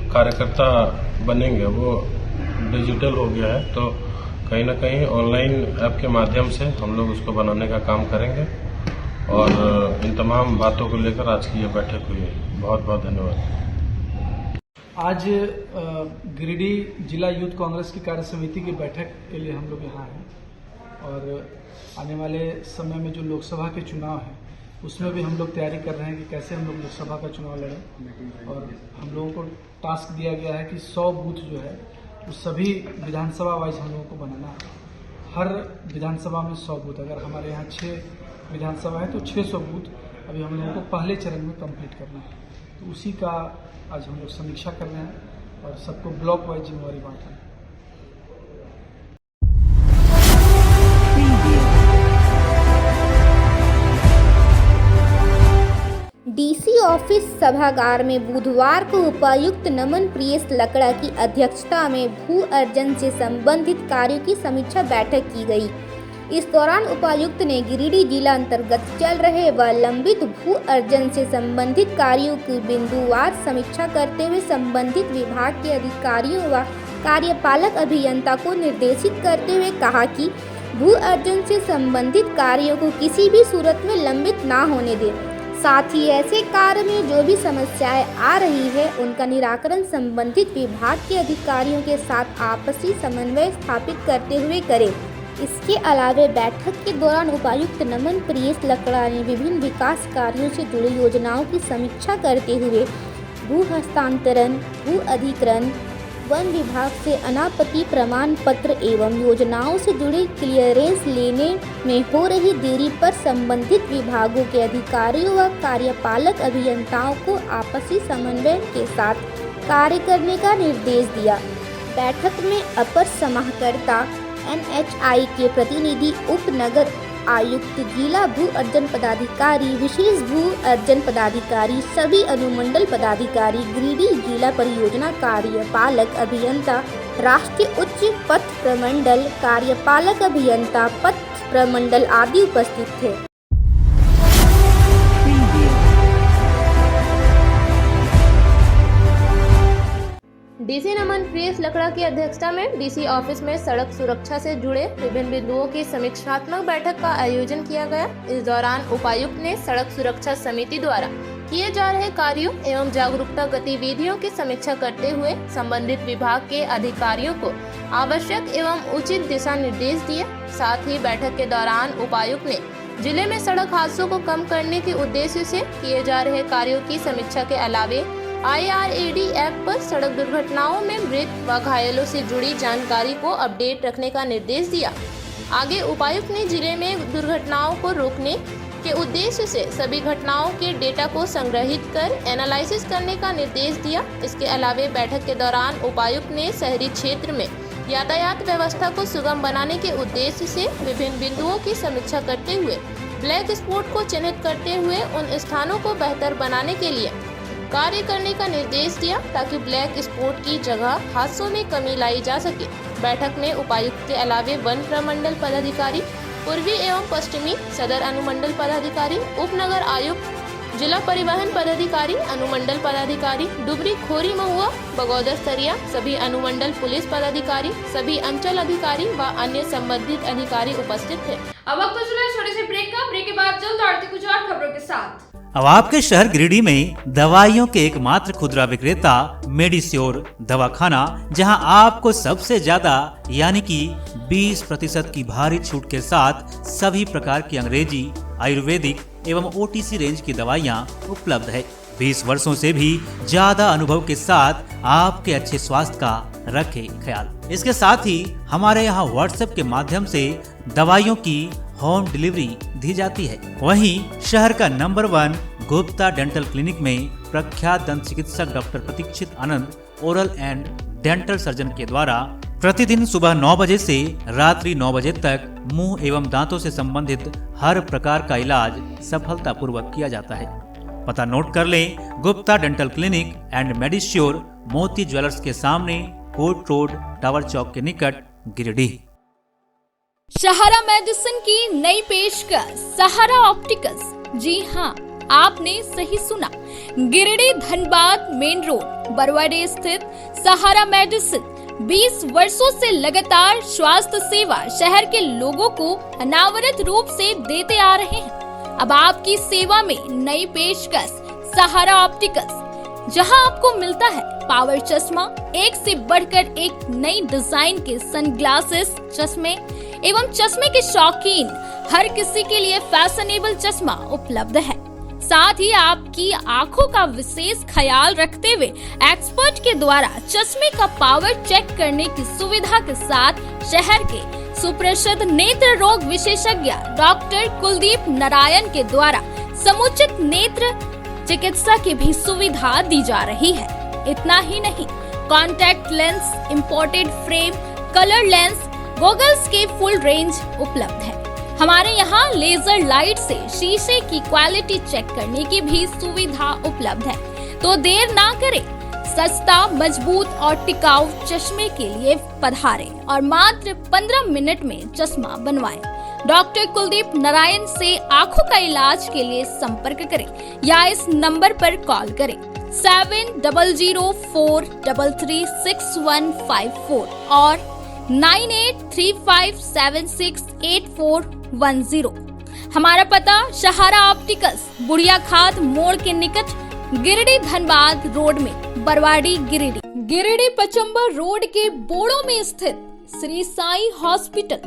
कार्यकर्ता बनेंगे वो डिजिटल हो गया है, तो कहीं ना कहीं ऑनलाइन ऐप के माध्यम से हम लोग उसको बनाने का काम करेंगे और इन तमाम बातों को लेकर आज की ये बैठक हुई है। बहुत बहुत धन्यवाद। आज गिरिडीह जिला यूथ कांग्रेस की कार्य समिति की बैठक के लिए हम लोग यहाँ हैं और आने वाले समय में जो लोकसभा के चुनाव हैं उसमें भी हम लोग तैयारी कर रहे हैं कि कैसे हम लोग लोकसभा का चुनाव लड़ें। और हम लोगों को टास्क दिया गया है कि 100 बूथ जो है वो सभी विधानसभा वाइज हम लोगों को बनाना है। हर विधानसभा में 100 बूथ, अगर हमारे यहाँ 6 विधानसभा है तो 600 बूथ अभी हम लोगों को पहले चरण में कंप्लीट करना है। तो उसी का आज हम लोग समीक्षा कर रहे हैं और सबको ब्लॉक वाइज जिम्मेवारी बांट रहे हैं। डीसी ऑफिस सभागार में बुधवार को उपायुक्त नमन प्रियेश लकड़ा की अध्यक्षता में भू अर्जन से संबंधित कार्यों की समीक्षा बैठक की गई। इस दौरान उपायुक्त ने गिरिडीह जिला अंतर्गत चल रहे व लंबित भू अर्जन से संबंधित कार्यों की बिंदुवार समीक्षा करते हुए संबंधित विभाग के अधिकारियों व कार्यपालक अभियंता को निर्देशित करते हुए कहा कि भू अर्जन से संबंधित कार्यों को किसी भी सूरत में लंबित ना होने दें। साथ ही ऐसे कार्य में जो भी समस्याएं आ रही है उनका निराकरण संबंधित विभाग के अधिकारियों के साथ आपसी समन्वय स्थापित करते हुए करें। इसके अलावा बैठक के दौरान उपायुक्त नमन प्रियेश लकड़ा ने विभिन्न विकास कार्यों से जुड़ी योजनाओं की समीक्षा करते हुए भू हस्तांतरण, भू अधिग्रहण, वन विभाग से अनापत्ति प्रमाण पत्र एवं योजनाओं से जुड़ी क्लियरेंस लेने में हो रही देरी पर संबंधित विभागों के अधिकारियों व कार्यपालक अभियंताओं को आपसी समन्वय के साथ कार्य करने का निर्देश दिया। बैठक में अपर समाहर्ता NHI के प्रतिनिधि, उप नगर आयुक्त, जिला भू अर्जन पदाधिकारी, विशेष भू अर्जन पदाधिकारी, सभी अनुमंडल पदाधिकारी, गिरिडीह जिला परियोजना कार्यपालक अभियंता, राष्ट्रीय उच्च पथ प्रमंडल कार्यपालक अभियंता, पथ प्रमंडल आदि उपस्थित थे। डीसी नमन प्रियेश लकड़ा की अध्यक्षता में डीसी ऑफिस में सड़क सुरक्षा से जुड़े विभिन्न बिंदुओं की समीक्षात्मक बैठक का आयोजन किया गया। इस दौरान उपायुक्त ने सड़क सुरक्षा समिति द्वारा किए जा रहे कार्यों एवं जागरूकता गतिविधियों की समीक्षा करते हुए संबंधित विभाग के अधिकारियों को आवश्यक एवं उचित दिशा निर्देश दिए। साथ ही बैठक के दौरान उपायुक्त ने जिले में सड़क हादसों को कम करने के उद्देश्य से किए जा रहे कार्यों की समीक्षा के अलावे IRAD ऐप पर सड़क दुर्घटनाओं में मृत व घायलों से जुड़ी जानकारी को अपडेट रखने का निर्देश दिया। आगे उपायुक्त ने जिले में दुर्घटनाओं को रोकने के उद्देश्य से सभी घटनाओं के डेटा को संग्रहित कर एनालिसिस करने का निर्देश दिया। इसके अलावा बैठक के दौरान उपायुक्त ने शहरी क्षेत्र में यातायात व्यवस्था को सुगम बनाने के उद्देश्य से विभिन्न बिंदुओं की समीक्षा करते हुए ब्लैक स्पॉट को चिन्हित करते हुए उन स्थानों को बेहतर बनाने के लिए कार्य करने का निर्देश दिया ताकि ब्लैक स्पॉट की जगह हादसों में कमी लाई जा सके। बैठक में उपायुक्त के अलावे वन प्रमंडल पदाधिकारी, पूर्वी एवं पश्चिमी सदर अनुमंडल पदाधिकारी, उपनगर आयुक्त, जिला परिवहन पदाधिकारी, अनुमंडल पदाधिकारी, डुबरी, खोरी, महुआ, बगौदर, सरिया, सभी अनुमंडल पुलिस पदाधिकारी, सभी अंचल अधिकारी व अन्य संबंधित अधिकारी उपस्थित थे। अब वक्त हो चला है छोटे से ब्रेक का। ब्रेक के बाद जल्द आरती कुछ और खबरों के साथ। अब आपके शहर गिरिडीह में दवाइयों के एकमात्र खुदरा विक्रेता मेडिश्योर दवाखाना, जहां आपको सबसे ज्यादा यानी कि 20% की भारी छूट के साथ सभी प्रकार की अंग्रेजी, आयुर्वेदिक एवं OTC रेंज की दवाइयां उपलब्ध है। 20 वर्षों से भी ज्यादा अनुभव के साथ आपके अच्छे स्वास्थ्य का रखे ख्याल। इसके साथ ही हमारे यहाँ WhatsApp के माध्यम से दवाइयों की होम डिलीवरी दी जाती है। वहीं शहर का नंबर 1 गुप्ता डेंटल क्लिनिक में प्रख्यात दंत चिकित्सक doctor Pratikshit Anand oral and dental surgeon के द्वारा प्रतिदिन सुबह 9 बजे से रात्रि 9 बजे तक मुंह एवं दांतों से संबंधित हर प्रकार का इलाज सफलतापूर्वक किया जाता है। पता नोट कर लें, गुप्ता डेंटल क्लिनिक एंड मेडिश्योर, मोती ज्वेलर्स के सामने, कोर्ट रोड, टावर चौक के निकट, गिरिडीह। सहारा मेडिसिन की नई पेशकश सहारा ऑप्टिकल्स। जी हाँ, आपने सही सुना। गिरिडीह धनबाद मेन रोड बरवाडे स्थित सहारा मेडिसिन 20 वर्षों से लगातार स्वास्थ्य सेवा शहर के लोगों को अनावरत रूप से देते आ रहे हैं। अब आपकी सेवा में नई पेशकश सहारा ऑप्टिकल्स, जहां आपको मिलता है पावर चश्मा, एक से बढ़कर एक नई डिजाइन के सनग्लासेस, चश्मे एवं चश्मे के शौकीन हर किसी के लिए फैशनेबल चश्मा उपलब्ध है। साथ ही आपकी आंखों का विशेष ख्याल रखते हुए एक्सपर्ट के द्वारा चश्मे का पावर चेक करने की सुविधा के साथ शहर के सुप्रसिद्ध नेत्र रोग विशेषज्ञ डॉक्टर कुलदीप नारायण के द्वारा समुचित नेत्र चिकित्सा की भी सुविधा दी जा रही है। इतना ही नहीं, contact lens, imported frame, colour lens, goggles के फुल रेंज उपलब्ध है। हमारे यहाँ लेजर लाइट से शीशे की क्वालिटी चेक करने की भी सुविधा उपलब्ध है। तो देर ना करें, सस्ता, मजबूत और टिकाऊ चश्मे के लिए पधारें और मात्र 15 मिनट में चश्मा बनवाएं। डॉक्टर कुलदीप नारायण से आंखों का इलाज के लिए संपर्क करें या इस नंबर पर कॉल करें 7004336154 और 9835768410। हमारा पता सहारा ऑप्टिकल्स, बुढ़िया खाद मोड़ के निकट, गिरिडीह धनबाद रोड में, बरवाडी, गिरिडीह। गिरिडीह पचम्बर रोड के बोड़ो में स्थित श्री साई हॉस्पिटल।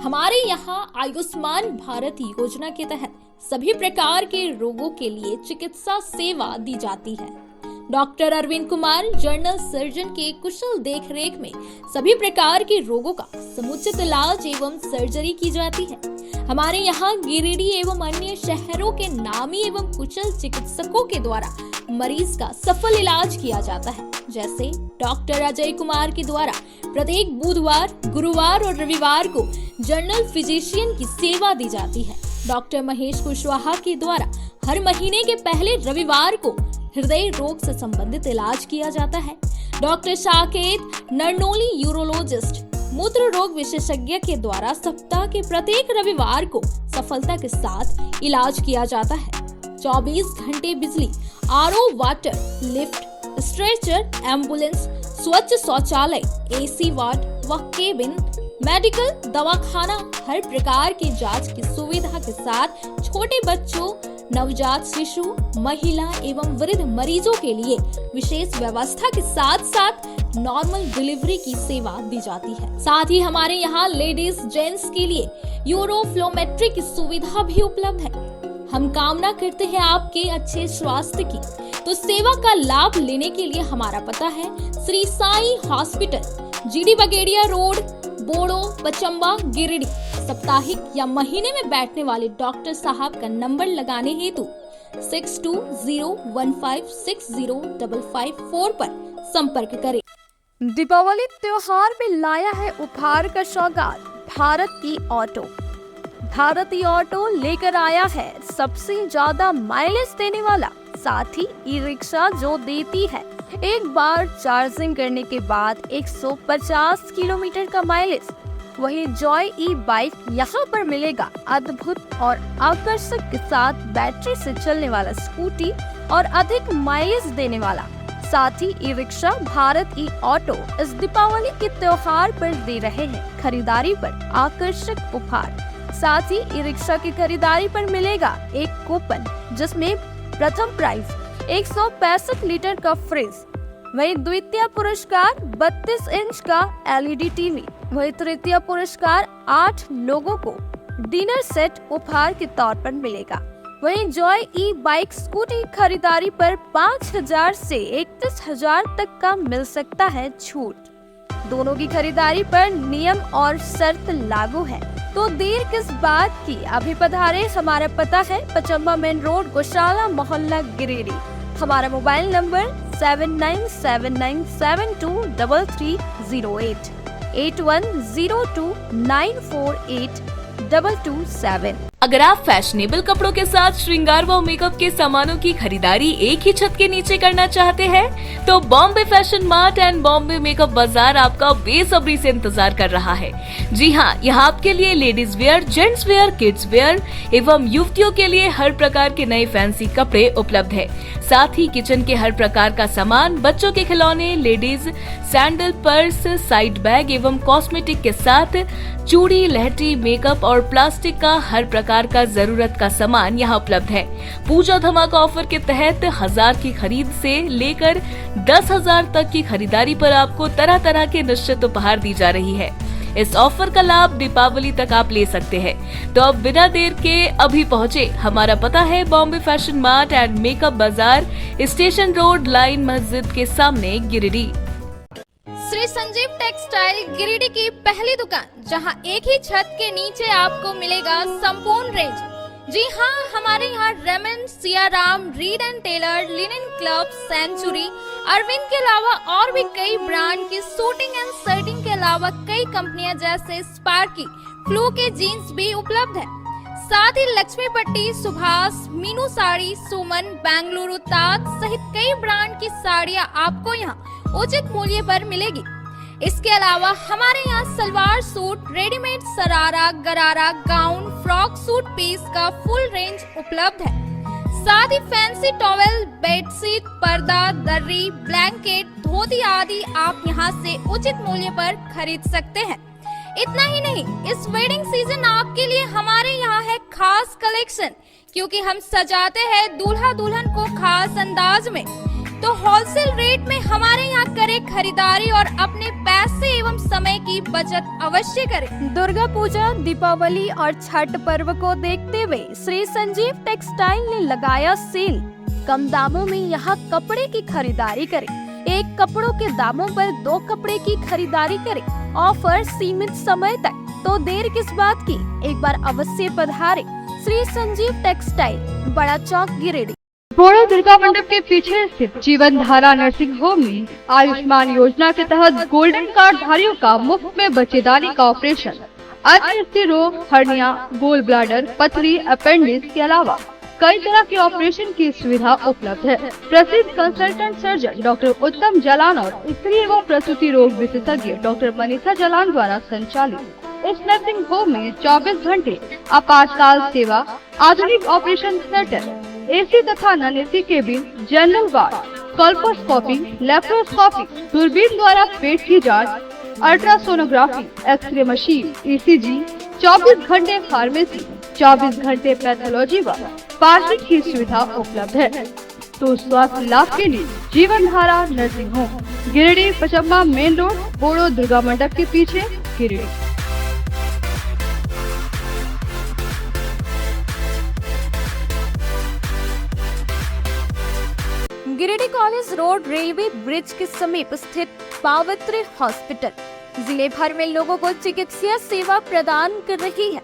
हमारे यहाँ आयुष्मान भारत योजना के तहत सभी प्रकार के रोगों के लिए चिकित्सा सेवा दी जाती है। Doctor Arvind Kumar general surgeon के कुशल देखरेख में सभी प्रकार के रोगों का समुचित इलाज एवं सर्जरी की जाती है। हमारे यहाँ गिरिडीह एवं अन्य शहरों के नामी एवं कुशल चिकित्सकों के द्वारा मरीज का सफल इलाज किया जाता है। जैसे डॉक्टर अजय कुमार के द्वारा प्रत्येक बुधवार, गुरुवार और रविवार को जनरल फिजिशियन की सेवा दी जाती है। डॉक्टर महेश कुशवाहा के द्वारा हर महीने के पहले रविवार को हृदय रोग से संबंधित इलाज किया जाता है। डॉक्टर साकेत नरनोली यूरोलॉजिस्ट मूत्र रोग विशेषज्ञ के द्वारा सप्ताह के प्रत्येक रविवार को सफलता के साथ इलाज किया जाता है। 24 घंटे बिजली, RO water, lift, stretcher, ambulance, स्वच्छ शौचालय, एसी वार्ड व केबिन, मेडिकल, दवाखाना, हर प्रकार की जांच की सुविधा के साथ छोटे बच्चों, नवजात शिशु, महिला एवं वृद्ध मरीजों के लिए विशेष व्यवस्था के साथ साथ नॉर्मल डिलीवरी की सेवा दी जाती है। साथ ही हमारे यहाँ लेडीज जेंट्स के लिए यूरोफ्लोमेट्री की सुविधा भी उपलब्ध है। हम कामना करते हैं आपके अच्छे स्वास्थ्य की, तो सेवा का लाभ लेने के लिए हमारा पता है श्री साई हॉस्पिटल, जीडी बगेड़िया रोड, बोड़ो, पचम्बा, गिरिडीह। साप्ताहिक या महीने में बैठने वाले डॉक्टर साहब का नंबर लगाने हेतु 6201560554 पर संपर्क करें। दीपावली त्योहार में लाया है उपहार का सौगात भारती ऑटो। भारती ऑटो लेकर आया है सबसे ज्यादा माइलेज देने वाला, साथ ही ई रिक्शा जो देती है एक बार चार्जिंग करने के बाद 150 किलोमीटर का माइलेज। वही जॉय ई बाइक यहाँ पर मिलेगा अद्भुत और आकर्षक के साथ बैटरी से चलने वाला स्कूटी और अधिक माइलेज देने वाला। साथ ही ई रिक्शा भारत ई ऑटो इस दीपावली के त्योहार पर दे रहे हैं खरीदारी पर आकर्षक उपहार। साथ ही ई रिक्शा की खरीदारी पर मिलेगा एक कूपन जिसमें प्रथम प्राइज 165 लीटर का फ्रिज, वही द्वितीय पुरस्कार 32 इंच का LED टीवी, वही तृतीय पुरस्कार 8 लोगों को डिनर सेट उपहार के तौर पर मिलेगा। वहीं जॉय ई बाइक स्कूटी खरीदारी पर 5,000 से 31,000 तक का मिल सकता है छूट। दोनों की खरीदारी पर नियम और शर्त लागू है, तो देर किस बात की, अभी पधारे। हमारा पता है पचम्बा मेन रोड, गौशाला मोहल्ला, गिरिडीह। हमारा मोबाइल नंबर 7979723308 8102948227। अगर आप फैशनेबल कपड़ों के साथ श्रृंगार व मेकअप के सामानों की खरीदारी एक ही छत के नीचे करना चाहते हैं, तो Bombay fashion mart and Bombay makeup बाजार आपका बेसब्री से इंतजार कर रहा है। जी हाँ, यहाँ आपके लिए ladies wear, gents wear, kids where एवं युवतियों के लिए हर प्रकार के नए फैंसी कपड़े उपलब्ध है। साथ ही किचन के हर प्रकार का सामान, बच्चों के खिलौने, ladies sandal, purse, side bag एवं कॉस्मेटिक के साथ चूड़ी, लहठी, मेकअप और प्लास्टिक का हर प्रकार का जरूरत का सामान यहाँ उपलब्ध है। पूजा धमाका ऑफर के तहत 1000 की खरीद से लेकर 10,000 तक की खरीदारी पर आपको तरह तरह के निश्चित उपहार दी जा रही है। इस ऑफर का लाभ दीपावली तक आप ले सकते हैं। तो अब बिना देर के अभी पहुँचे। हमारा पता है Bombay fashion mart and makeup बाजार, स्टेशन रोड, लाइन मस्जिद के सामने, गिरिडीह। श्री संजीव टेक्सटाइल गिरिडीह की पहली दुकान, जहां एक ही छत के नीचे आपको मिलेगा संपूर्ण रेंज। जी हाँ, हमारे यहाँ Raymond, Siyaram, Reid and Taylor, linen club, century, Arvind के अलावा और भी कई ब्रांड की सूटिंग एंड शर्टिंग के अलावा कई कंपनियां जैसे स्पार्की, फ्लू के जीन्स भी उपलब्ध है। साथ ही लक्ष्मी पट्टी, सुभाष, मीनू साड़ी, सुमन, बेंगलुरु ताज सहित कई ब्रांड की साड़ियां आपको यहाँ उचित मूल्य पर मिलेगी। इसके अलावा हमारे यहाँ सलवार सूट, रेडीमेड सरारा, गरारा, गाउन, फ्रॉक सूट पीस का फुल रेंज उपलब्ध है। साथ ही फैंसी टॉवेल, बेडशीट, पर्दा, दर्री, ब्लैंकेट, धोती आदि आप यहाँ से उचित मूल्य पर खरीद सकते हैं। इतना ही नहीं, इस वेडिंग सीजन आपके लिए हमारे यहाँ है खास कलेक्शन, क्योंकि हम सजाते हैं दूल्हा दुल्हन को खास अंदाज में। तो होलसेल रेट में हमारे यहाँ करें खरीदारी और अपने पैसे एवं समय की बचत अवश्य करें। दुर्गा पूजा, दीपावली और छठ पर्व को देखते हुए श्री संजीव टेक्सटाइल ने लगाया सेल। कम दामों में यहाँ कपड़े की खरीदारी करें। एक कपड़ों के दामों पर 2 कपड़े की खरीदारी करें। ऑफर सीमित समय तक, तो देर किस बात की, एक बार अवश्य पधारे। श्री संजीव टेक्सटाइल, बड़ा चौक, गिरिडीह। बोड़ो दुर्गा मंडप के पीछे स्थित जीवन धारा नर्सिंग होम में आयुष्मान योजना के तहत गोल्डन कार्ड धारियों का मुफ्त में बच्चेदानी का ऑपरेशन, अन्य स्त्री रोग, हर्निया, गोल ब्लाडर, पथरी, अपेंडिक्स के अलावा कई तरह के ऑपरेशन की सुविधा उपलब्ध है। प्रसिद्ध कंसल्टेंट सर्जन डॉक्टर उत्तम जालान और स्त्री एवं प्रसूति रोग विशेषज्ञ डॉक्टर मनीषा जालान द्वारा संचालित इस नर्सिंग होम में 24 घंटे आपातकाल सेवा, आधुनिक ऑपरेशन थिएटर, AC तथा non AC cabin, general ward, colposcopy, laparoscopy, दूरबीन द्वारा पेट की जांच, अल्ट्रासोनोग्राफी, एक्सरे मशीन, ECG, 24 घंटे फार्मेसी, 24 घंटे पैथोलॉजी व पार्किंग की सुविधा उपलब्ध है। तो स्वास्थ्य लाभ के लिए Jeevan Dhara nursing home, Giridih, Pachamba main road, Bodo Durga Mandap के पीछे, Giridih. Giridih college road railway bridge के समीप स्थित पावित्र हॉस्पिटल जिले भर में लोगों को चिकित्सीय सेवा प्रदान कर रही है।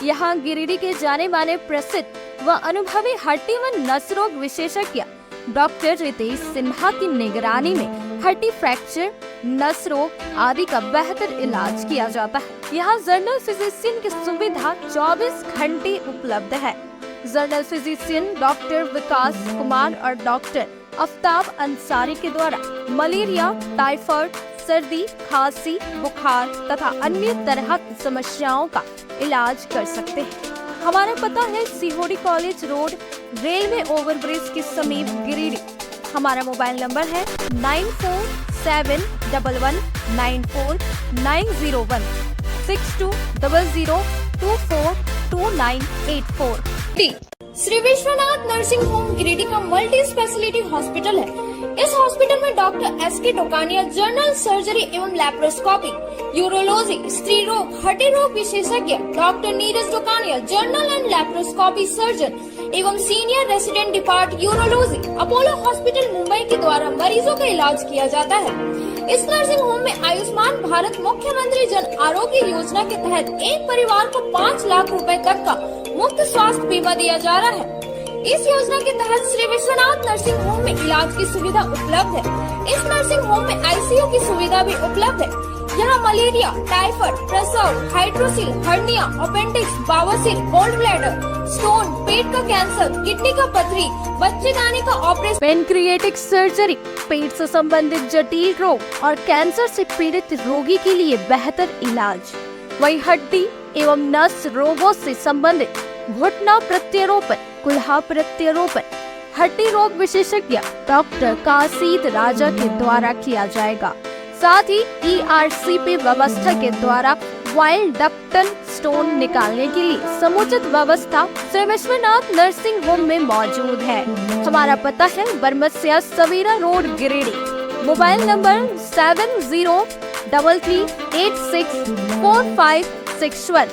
यहाँ गिरिडीह के जाने माने प्रसिद्ध व अनुभवी हड्डी व नस रोग विशेषज्ञ डॉक्टर रितेश सिन्हा की निगरानी में हड्डी फ्रैक्चर, नस रोग आदि का बेहतर इलाज किया जाता है। यहाँ जनरल फिजिशियन की सुविधा 24 घंटे उपलब्ध है। जनरल फिजिशियन डॉक्टर विकास कुमार और डॉक्टर आफ्ताब अंसारी के द्वारा मलेरिया, टाइफाइड, सर्दी, खांसी, बुखार तथा अन्य तरह की समस्याओं का इलाज कर सकते हैं। हमारा पता है Sihodih college road, railway overbridge के समीप गिरिडीह। हमारा मोबाइल नंबर है 9471194901 6200242984। श्री विश्वनाथ नर्सिंग होम गिरिडीह का मल्टी स्पेशलिटी हॉस्पिटल है। इस हॉस्पिटल में doctor S.K. Tokaniya general surgery एवं लैप्रोस्कोपी, यूरोलॉजी, स्त्री रोग, हड्डी रोग विशेषज्ञ, doctor Neeraj Tokaniya general and laparoscopy surgeon एवं senior resident depart urology, Apollo hospital Mumbai के द्वारा मरीजों का इलाज किया जाता है। इस नर्सिंग होम में आयुष्मान भारत मुख्यमंत्री जन आरोग्य योजना के तहत एक परिवार को 5 लाख रुपए तक का मुफ्त स्वास्थ्य बीमा दिया जा रहा है। इस योजना के तहत श्री विश्वनाथ नर्सिंग होम में इलाज की सुविधा उपलब्ध है। इस नर्सिंग होम में ICU की सुविधा भी उपलब्ध है। यहाँ मलेरिया, टाइफाइड, प्रसव, हाइड्रोसिल, हर्निया, अपेंडिक्स, बावसीर, गोल्ड ब्लैडर, स्टोन, पेट का कैंसर, किडनी का पथरी, बच्चेदानी का ऑपरेशन, पेनक्रिएटिक सर्जरी, पेट से संबंधित जटिल रोग और कैंसर से पीड़ित रोगी के लिए बेहतर इलाज। वहीं हड्डी एवं नस रोगों से संबंधित घुटना प्रत्यारोपण, कुल्हा प्रत्यारोपण, हड्डी रोग विशेषज्ञ डॉक्टर काशीद राजा के द्वारा किया जाएगा। साथ ही ERCP व्यवस्था के द्वारा वाइल्ड डक्टल स्टोन निकालने के लिए समुचित व्यवस्था श्री विश्वनाथ नर्सिंग होम में मौजूद है। हमारा पता है Baramsiya Savera road Giridih. Mobile number 7036864561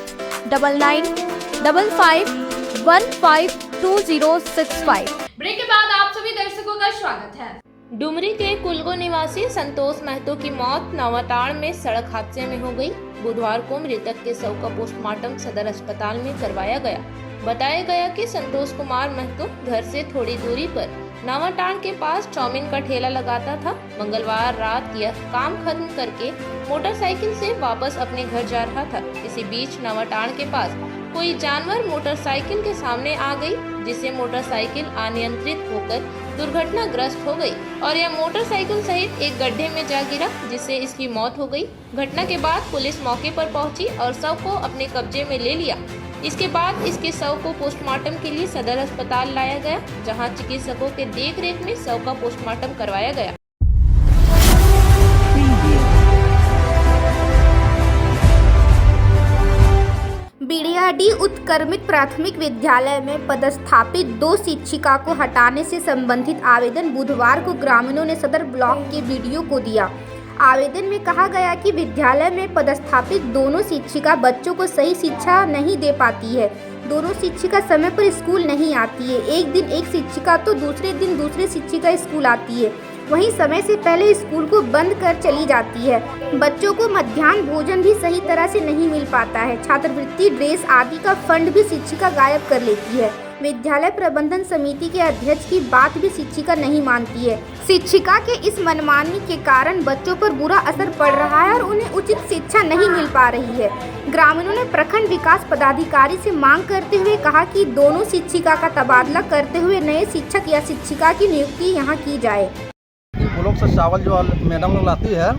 9955152065। Break के बाद आप सभी दर्शकों का स्वागत है। डुमरी के कुलगो निवासी संतोष महतो की मौत नवाटाड़ में सड़क हादसे में हो गई। बुधवार को मृतक के शव का पोस्टमार्टम सदर अस्पताल में करवाया गया। बताया गया कि संतोष कुमार महतो घर से थोड़ी दूरी पर नवाटाड़ के पास चाउमीन का ठेला लगाता था। मंगलवार रात यह काम खत्म करके मोटरसाइकिल से वापस अपने घर जा रहा था। इसी बीच नवाटाड़ के पास कोई जानवर मोटरसाइकिल के सामने आ गई, जिससे मोटरसाइकिल अनियंत्रित होकर दुर्घटनाग्रस्त हो गई और यह मोटरसाइकिल सहित एक गड्ढे में जा गिरा, जिससे इसकी मौत हो गई। घटना के बाद पुलिस मौके पर पहुंची और शव को अपने कब्जे में ले लिया। इसके बाद इसके शव को पोस्टमार्टम के लिए सदर अस्पताल लाया गया, जहां चिकित्सकों के देखरेख में शव का पोस्टमार्टम करवाया गया। बीड़ियाडीह उत्क्रमित प्राथमिक विद्यालय में पदस्थापित 2 शिक्षिका को हटाने से संबंधित आवेदन बुधवार को ग्रामीणों ने सदर ब्लॉक के BDO को दिया। आवेदन में कहा गया कि विद्यालय में पदस्थापित दोनों शिक्षिका बच्चों को सही शिक्षा नहीं दे पाती है। दोनों शिक्षिका समय पर स्कूल नहीं आती है। एक दिन एक शिक्षिका तो दूसरे दिन दूसरी शिक्षिका स्कूल आती है, वहीं समय से पहले स्कूल को बंद कर चली जाती है। बच्चों को मध्याह्न भोजन भी सही तरह से नहीं मिल पाता है। छात्रवृत्ति, ड्रेस आदि का फंड भी शिक्षिका गायब कर लेती है। विद्यालय प्रबंधन समिति के अध्यक्ष की बात भी शिक्षिका नहीं मानती है। शिक्षिका के इस मनमानी के कारण बच्चों पर बुरा असर पड़ रहा है और उन्हें उचित शिक्षा नहीं मिल पा रही है। ग्रामीणों ने प्रखंड विकास पदाधिकारी से मांग करते हुए कहा कि दोनों शिक्षिका का तबादला करते हुए नए शिक्षक या शिक्षिका की नियुक्ति यहाँ की जाए। ब्लॉक से चावल जो मैडम लोग लाती है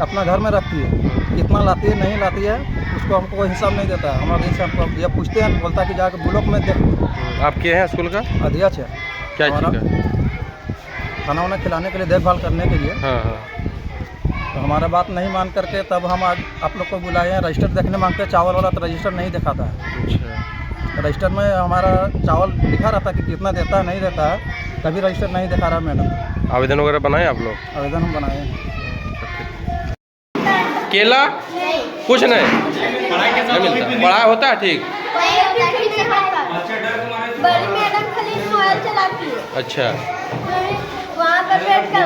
अपना घर में रखती है, कितना लाती है नहीं लाती है उसको हमको कोई हिसाब नहीं देता है। हमारे जैसे हमको ये पूछते हैं, बोलता कि जाकर ब्लॉक में देख। आप क्या हैं स्कूल का अध्यक्ष है। क्या चीज़ का? खाना वाना खिलाने के लिए, देखभाल करने के लिए। हाँ। तो हमारा बात नहीं मान करके तब हम आज आप लोग को बुलाए हैं। रजिस्टर देखने मांगते हैं चावल वाला, तो रजिस्टर नहीं दिखाता है। रजिस्टर में हमारा चावल लिखा रहता है कि कितना देता है नहीं देता है, कभी रजिस्टर नहीं दिखा रहा मैडम। आवेदन वगैरह बनाए आप लोग? आवेदन हम बनाए हैं। केला कुछ नहीं मिलता, पढ़ाई होता है ठीक। बड़ी मैडम खाली मोबाइल चलाती है। अच्छा, वहाँ पर बैठ कर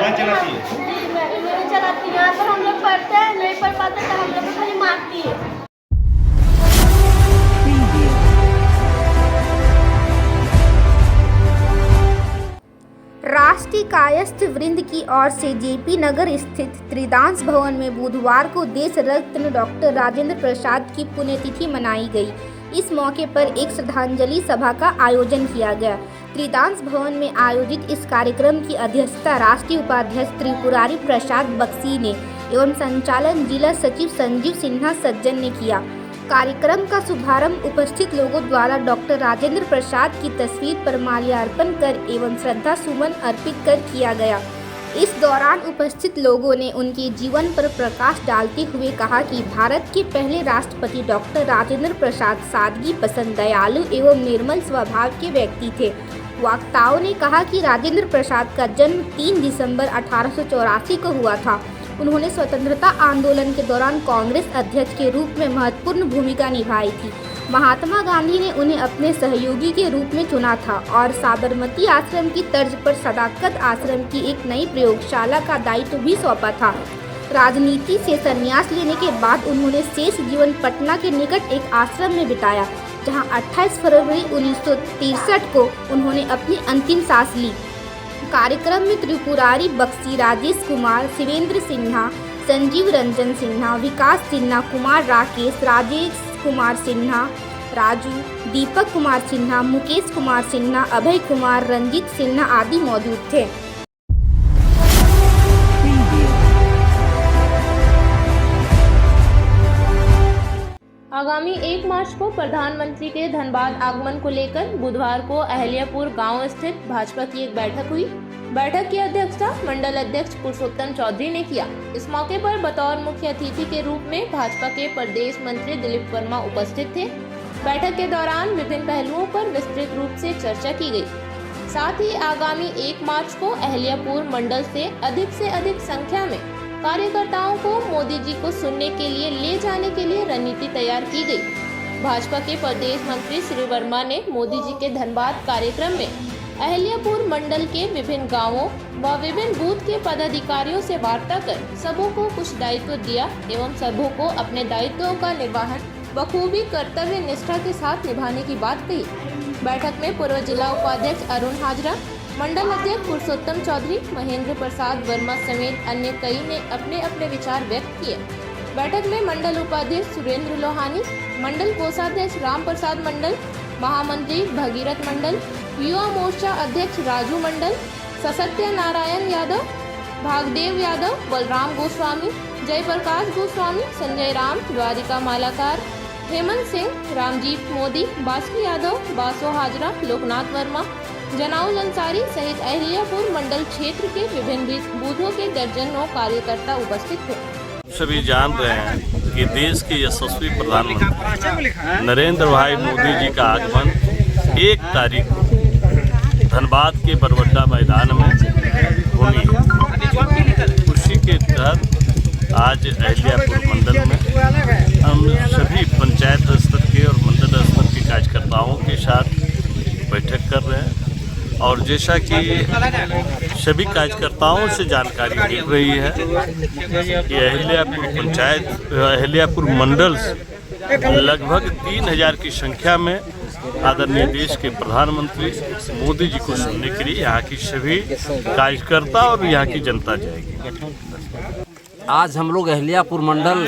चलाती है। यहाँ पर हम लोग पढ़ते हैं, नहीं पढ़ पाते तो हम लोग को खाली मारती है। राष्ट्रीय कायस्थ वृंद की ओर से जेपी नगर स्थित त्रिदांश भवन में बुधवार को देश रत्न डॉक्टर राजेंद्र प्रसाद की पुण्यतिथि मनाई गई। इस मौके पर एक श्रद्धांजलि सभा का आयोजन किया गया। त्रिदांश भवन में आयोजित इस कार्यक्रम की अध्यक्षता राष्ट्रीय उपाध्यक्ष त्रिपुरारी प्रसाद बख्शी ने एवं संचालन जिला सचिव संजीव सिन्हा सज्जन ने किया। कार्यक्रम का शुभारंभ उपस्थित लोगों द्वारा डॉक्टर राजेंद्र प्रसाद की तस्वीर पर माल्यार्पण कर एवं श्रद्धा सुमन अर्पित कर किया गया। इस दौरान उपस्थित लोगों ने उनके जीवन पर प्रकाश डालते हुए कहा कि भारत के पहले राष्ट्रपति डॉक्टर राजेंद्र प्रसाद सादगी पसंद, दयालु एवं निर्मल स्वभाव के व्यक्ति थे। वक्ताओं ने कहा कि राजेंद्र प्रसाद का जन्म 3 दिसंबर 1884 को हुआ था। उन्होंने स्वतंत्रता आंदोलन के दौरान कांग्रेस अध्यक्ष के रूप में महत्वपूर्ण भूमिका निभाई थी। महात्मा गांधी ने उन्हें अपने सहयोगी के रूप में चुना था और साबरमती आश्रम की तर्ज पर सदाकत आश्रम की एक नई प्रयोगशाला का दायित्व भी सौंपा था। राजनीति से संन्यास लेने के बाद उन्होंने शेष जीवन पटना के निकट एक आश्रम में बिताया, जहां 28 फरवरी 1963 को उन्होंने अपनी अंतिम सांस ली। कार्यक्रम में त्रिपुरारी बख्शी, राजेश कुमार, शिवेंद्र सिन्हा, संजीव रंजन सिन्हा, विकास सिन्हा, कुमार राकेश, राजेश कुमार सिन्हा, राजू, दीपक कुमार सिन्हा, मुकेश कुमार सिन्हा, अभय कुमार, रंजीत सिन्हा आदि मौजूद थे। आगामी 1 मार्च को प्रधानमंत्री के धनबाद आगमन को लेकर बुधवार को अहल्यापुर गांव स्थित भाजपा की एक बैठक हुई। बैठक की अध्यक्षता मंडल अध्यक्ष पुरुषोत्तम चौधरी ने किया। इस मौके पर बतौर मुख्य अतिथि के रूप में भाजपा के प्रदेश मंत्री दिलीप वर्मा उपस्थित थे। बैठक के दौरान विभिन्न पहलुओं पर विस्तृत रूप से चर्चा की गई। साथ ही आगामी 1 मार्च को अहल्यापुर मंडल से अधिक संख्या में कार्यकर्ताओं को मोदी जी को सुनने के लिए ले जाने के लिए रणनीति तैयार की गई। भाजपा के प्रदेश मंत्री श्री वर्मा ने मोदी जी के धनबाद कार्यक्रम में अहल्यापुर मंडल के विभिन्न गांवों व विभिन्न बूथ के पदाधिकारियों से वार्ता कर सबों को कुछ दायित्व दिया एवं सबों को अपने दायित्वों का निर्वहन बखूबी कर्तव्य निष्ठा के साथ निभाने की बात कही। बैठक में पूर्व जिला उपाध्यक्ष अरुण हाजरा, मंडल अध्यक्ष पुरुषोत्तम चौधरी, महेंद्र प्रसाद वर्मा समेत अन्य कई ने अपने अपने विचार व्यक्त किए। बैठक में मंडल उपाध्यक्ष सुरेंद्र लोहानी, मंडल कोषाध्यक्ष राम प्रसाद मंडल, महामंत्री भगीरथ मंडल, युवा मोर्चा अध्यक्ष राजू मंडल, सत्य नारायण यादव, भागदेव यादव, बलराम गोस्वामी, जयप्रकाश गोस्वामी, संजय राम, द्वारिका मालाकार, हेमंत सिंह, रामजीत मोदी, बासु यादव, बासो हाजरा, लोकनाथ वर्मा, जनाउल अंसारी सहित अहल्यापुर मंडल क्षेत्र के विभिन्न बूथों के दर्जनों कार्यकर्ता उपस्थित थे। सभी जान रहे हैं कि देश के यशस्वी प्रधानमंत्री नरेंद्र भाई मोदी जी का आगमन 1 तारीख धनबाद के बरवड्डा मैदान में होनी है। उसी के तहत आज अहल्यापुर मंडल में हम सभी पंचायत स्तर के और मंडल स्तर के कार्यकर्ताओं के साथ बैठक कर रहे हैं और जैसा कि सभी कार्यकर्ताओं से जानकारी मिल रही है कि अहल्यापुर पंचायत अहल्यापुर मंडल से लगभग 3000 की संख्या में आदरणीय देश के प्रधानमंत्री मोदी जी को सुनने के लिए यहाँ की सभी कार्यकर्ता और यहाँ की जनता जाएगी। आज हम लोग अहल्यापुर मंडल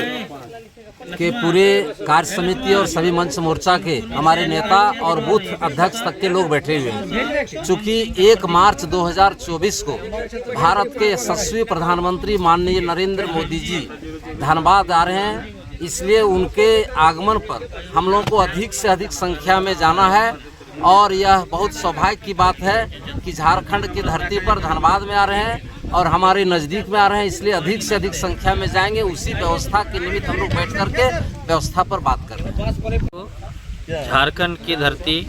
के पूरे कार्य समिति और सभी मंच मोर्चा के हमारे नेता और बूथ अध्यक्ष तक के लोग बैठे हुए हैं। चूँकि 1 मार्च 2024 को भारत के यशस्वी प्रधानमंत्री माननीय नरेंद्र मोदी जी धनबाद आ रहे हैं, इसलिए उनके आगमन पर हम लोगों को अधिक से अधिक संख्या में जाना है और यह बहुत सौभाग्य की बात है कि झारखंड की धरती पर धनबाद में आ रहे हैं और हमारे नज़दीक में आ रहे हैं, इसलिए अधिक से अधिक संख्या में जाएंगे। उसी व्यवस्था के निमित्त हम लोग बैठ करके व्यवस्था पर बात कर रहे हैं। झारखंड की धरती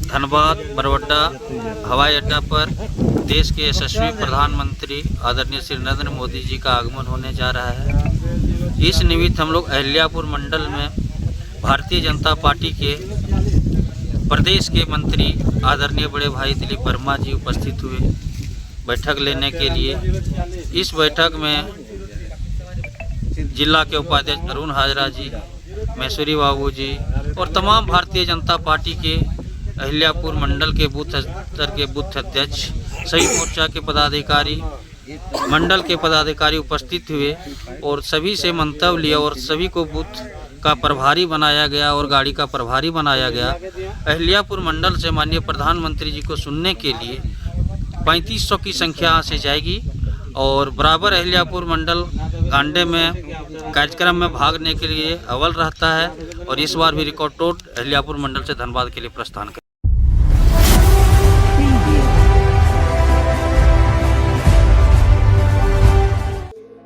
धनबाद बरवड्डा हवाई अड्डा पर देश के यशस्वी प्रधानमंत्री आदरणीय श्री नरेंद्र मोदी जी का आगमन होने जा रहा है। इस निमित्त हम लोग अहल्यापुर मंडल में भारतीय जनता पार्टी के प्रदेश के मंत्री आदरणीय बड़े भाई दिलीप वर्मा जी उपस्थित हुए बैठक लेने के लिए। इस बैठक में जिला के उपाध्यक्ष अरुण हाजरा जी, मैसूरी बाबू जी और तमाम भारतीय जनता पार्टी के अहिल्यापुर मंडल के बूथ स्तर के बूथ अध्यक्ष, सभी मोर्चा के पदाधिकारी, मंडल के पदाधिकारी उपस्थित हुए और सभी से मंतव्य लिया और सभी को बूथ का प्रभारी बनाया गया और गाड़ी का प्रभारी बनाया गया। अहिल्यापुर मंडल से माननीय प्रधानमंत्री जी को सुनने के लिए 3500 की संख्या से जाएगी और बराबर अहिल्यापुर मंडल गांडे में कार्यक्रम में भाग लेने के लिए अव्वल रहता है और इस बार भी रिकॉर्ड तोड़ अहिल्यापुर मंडल से धनबाद के लिए प्रस्थान कर।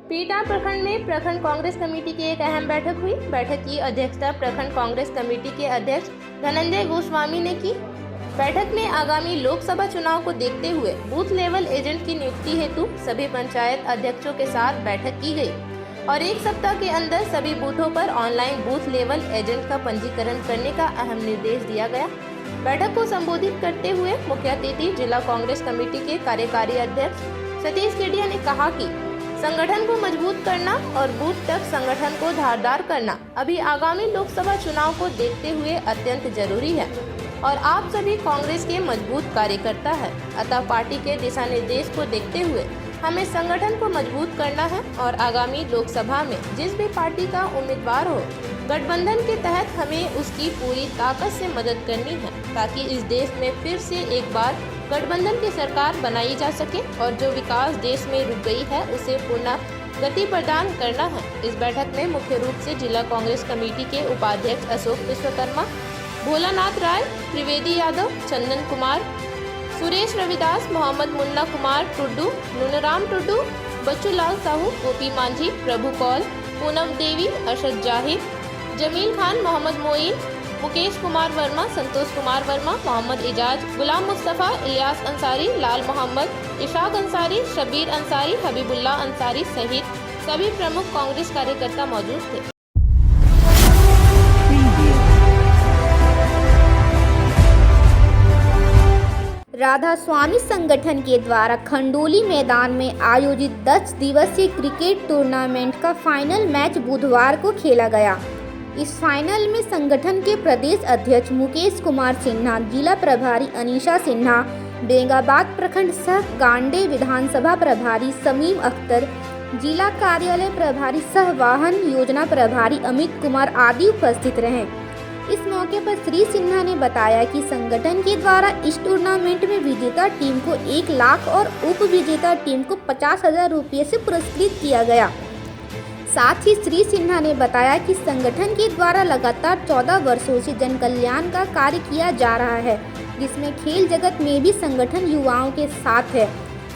पीटा प्रखंड में प्रखंड कांग्रेस कमेटी की एक अहम बैठक हुई। बैठक की अध्यक्षता प्रखंड कांग्रेस कमेटी के अध्यक्ष धनंजय गोस्वामी ने की। बैठक में आगामी लोकसभा चुनाव को देखते हुए बूथ लेवल एजेंट की नियुक्ति हेतु सभी पंचायत अध्यक्षों के साथ बैठक की गई और एक सप्ताह के अंदर सभी बूथों पर ऑनलाइन बूथ लेवल एजेंट का पंजीकरण करने का अहम निर्देश दिया गया। बैठक को संबोधित करते हुए मुख्य अतिथि जिला कांग्रेस कमेटी के कार्यकारी अध्यक्ष सतीश केडिया ने कहा कि संगठन को मजबूत करना और बूथ तक संगठन को धारदार करना अभी आगामी लोकसभा चुनाव को देखते हुए अत्यंत जरूरी है और आप सभी कांग्रेस के मजबूत कार्यकर्ता है। अतः पार्टी के दिशा निर्देश को देखते हुए हमें संगठन को मजबूत करना है और आगामी लोकसभा में जिस भी पार्टी का उम्मीदवार हो, गठबंधन के तहत हमें उसकी पूरी ताकत से मदद करनी है ताकि इस देश में फिर से एक बार गठबंधन की सरकार बनाई जा सके और जो विकास देश में रुक गई है उसे पुनः गति प्रदान करना है। इस बैठक में मुख्य रूप से जिला कांग्रेस कमेटी के उपाध्यक्ष अशोक विश्वकर्मा, भोलानाथ राय, त्रिवेदी यादव, चंदन कुमार, सुरेश रविदास, मोहम्मद मुन्ना कुमार टुड्डू, नूनराम टुड्डू, बच्चूलाल साहू, गोपी मांझी, प्रभु कौल, पूनम देवी, अरशद जाहिर, जमील खान, मोहम्मद मोइन, मुकेश कुमार वर्मा, संतोष कुमार वर्मा, मोहम्मद इजाज, गुलाम मुस्तफ़ा, इलियास अंसारी, लाल मोहम्मद, इशाक अंसारी, शबीर अंसारी, हबीबुल्ला अंसारी सहित सभी प्रमुख कांग्रेस कार्यकर्ता मौजूद थे। राधा स्वामी संगठन के द्वारा खंडोली मैदान में आयोजित 10 दिवसीय क्रिकेट टूर्नामेंट का फाइनल मैच बुधवार को खेला गया। इस फाइनल में संगठन के प्रदेश अध्यक्ष मुकेश कुमार सिन्हा, जिला प्रभारी अनीशा सिन्हा, बेंगाबाद प्रखंड सह गांडे विधानसभा प्रभारी समीम अख्तर, जिला कार्यालय प्रभारी सह वाहन योजना प्रभारी अमित कुमार आदि उपस्थित रहे। इस मौके पर श्री सिन्हा ने बताया कि संगठन के द्वारा इस टूर्नामेंट में विजेता टीम को 1 लाख और उप विजेता टीम को 50,000 रुपये से पुरस्कृत किया गया। साथ ही श्री सिन्हा ने बताया कि संगठन के द्वारा लगातार 14 वर्षों से जन कल्याण का कार्य किया जा रहा है, जिसमें खेल जगत में भी संगठन युवाओं के साथ है।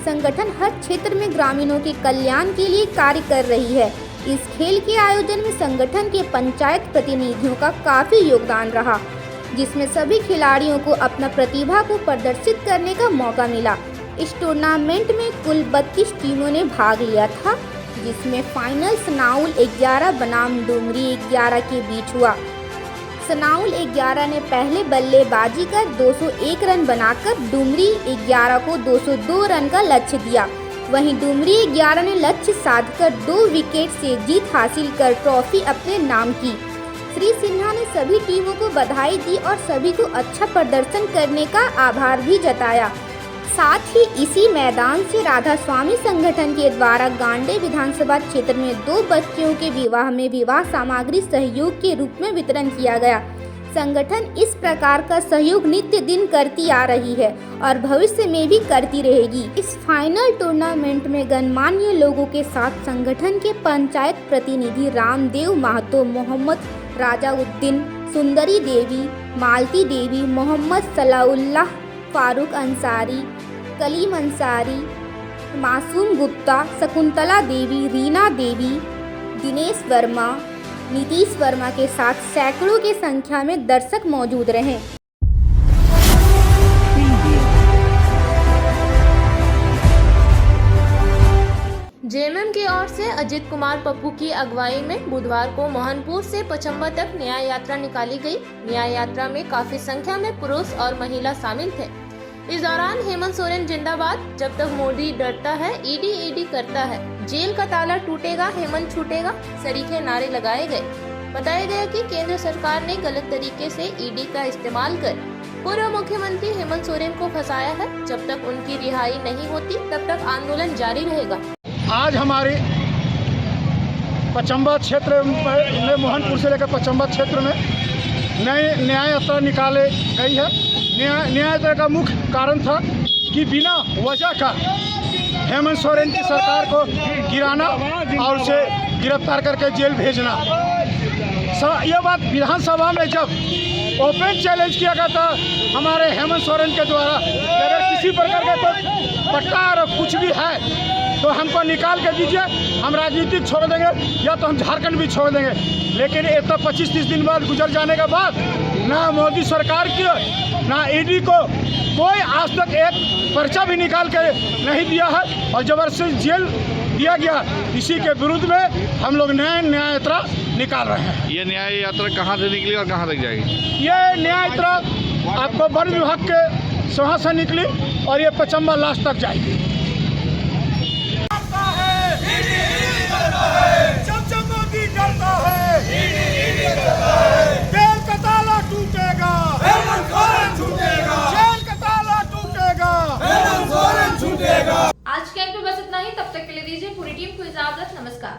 संगठन हर क्षेत्र में ग्रामीणों के कल्याण के लिए कार्य कर रही है। इस खेल के आयोजन में संगठन के पंचायत प्रतिनिधियों का काफी योगदान रहा, जिसमें सभी खिलाड़ियों को अपना प्रतिभा को प्रदर्शित करने का मौका मिला। इस टूर्नामेंट में कुल 32 टीमों ने भाग लिया था, जिसमें फाइनल सनाउल 11 बनाम डुमरी 11 के बीच हुआ। सनाउल 11 ने पहले बल्लेबाजी कर 201 रन बनाकर डुमरी 11 को 202 रन का लक्ष्य दिया। वहीं डुमरी 11 ने लक्ष्य साधकर 2 विकेट से जीत हासिल कर ट्रॉफी अपने नाम की। श्री सिन्हा ने सभी टीमों को बधाई दी और सभी को अच्छा प्रदर्शन करने का आभार भी जताया। साथ ही इसी मैदान से राधा स्वामी संगठन के द्वारा गांडे विधानसभा क्षेत्र में 2 बच्चियों के विवाह में विवाह सामग्री सहयोग के रूप में वितरण किया गया। संगठन इस प्रकार का सहयोग नित्य दिन करती आ रही है और भविष्य में भी करती रहेगी। इस फाइनल टूर्नामेंट में गणमान्य लोगों के साथ संगठन के पंचायत प्रतिनिधि रामदेव महतो, मोहम्मद राजाउद्दीन, सुंदरी देवी, मालती देवी, मोहम्मद सलाउल्लाह, फारूक अंसारी, कलीम अंसारी, मासूम गुप्ता, शकुंतला देवी, रीना देवी, दिनेश वर्मा, नीतीश वर्मा के साथ सैकड़ों की संख्या में दर्शक मौजूद रहे। जेएमएम की ओर से अजित कुमार पप्पू की अगुवाई में बुधवार को मोहनपुर से पचम्बा तक न्याय यात्रा निकाली गई। न्याय यात्रा में काफी संख्या में पुरुष और महिला शामिल थे। इस दौरान हेमंत सोरेन जिंदाबाद, जब तक मोदी डरता है ईडी करता है, जेल का ताला टूटेगा हेमंत छूटेगा सरीखे नारे लगाए गए। बताया गया कि केंद्र सरकार ने गलत तरीके से ईडी का इस्तेमाल कर पूर्व मुख्यमंत्री हेमंत सोरेन को फंसाया है। जब तक उनकी रिहाई नहीं होती तब तक आंदोलन जारी रहेगा। आज हमारे पचम्बा क्षेत्र में, मोहनपुर से लेकर पचम्बा क्षेत्र में नए न्याय यात्रा निकाले गई है। न्याय यात्रा का मुख्य कारण था कि बिना वजह का हेमंत सोरेन की सरकार को गिराना और उसे गिरफ्तार करके जेल भेजना। यह बात विधानसभा में जब ओपन चैलेंज किया गया था हमारे हेमंत सोरेन के द्वारा, अगर किसी प्रकार का तो पट्टा और कुछ भी है तो हमको निकाल के दीजिए, हम राजनीति छोड़ देंगे या तो हम झारखंड भी छोड़ देंगे। लेकिन ये तो 25-30 दिन बाद गुजर जाने के बाद ना मोदी सरकार की ना ईडी को कोई आज तक एक पर्चा भी निकाल के नहीं दिया है और जबरदस्ती जेल दिया गया। इसी के विरुद्ध में हम लोग नए न्याय यात्रा निकाल रहे हैं। ये न्याय यात्रा कहाँ से निकली और कहाँ तक जाएगी? ये न्याय यात्रा आपको वन विभाग के वहाँ से निकली और ये पचम्बा लास्ट तक जाएगी। जब मोदी डरता है जेल का ताला टूटेगा, जेल का ताला टूटेगा, आज के अंक में बस इतना ही। तब तक के लिए दीजिए पूरी टीम को इजाजत। नमस्कार।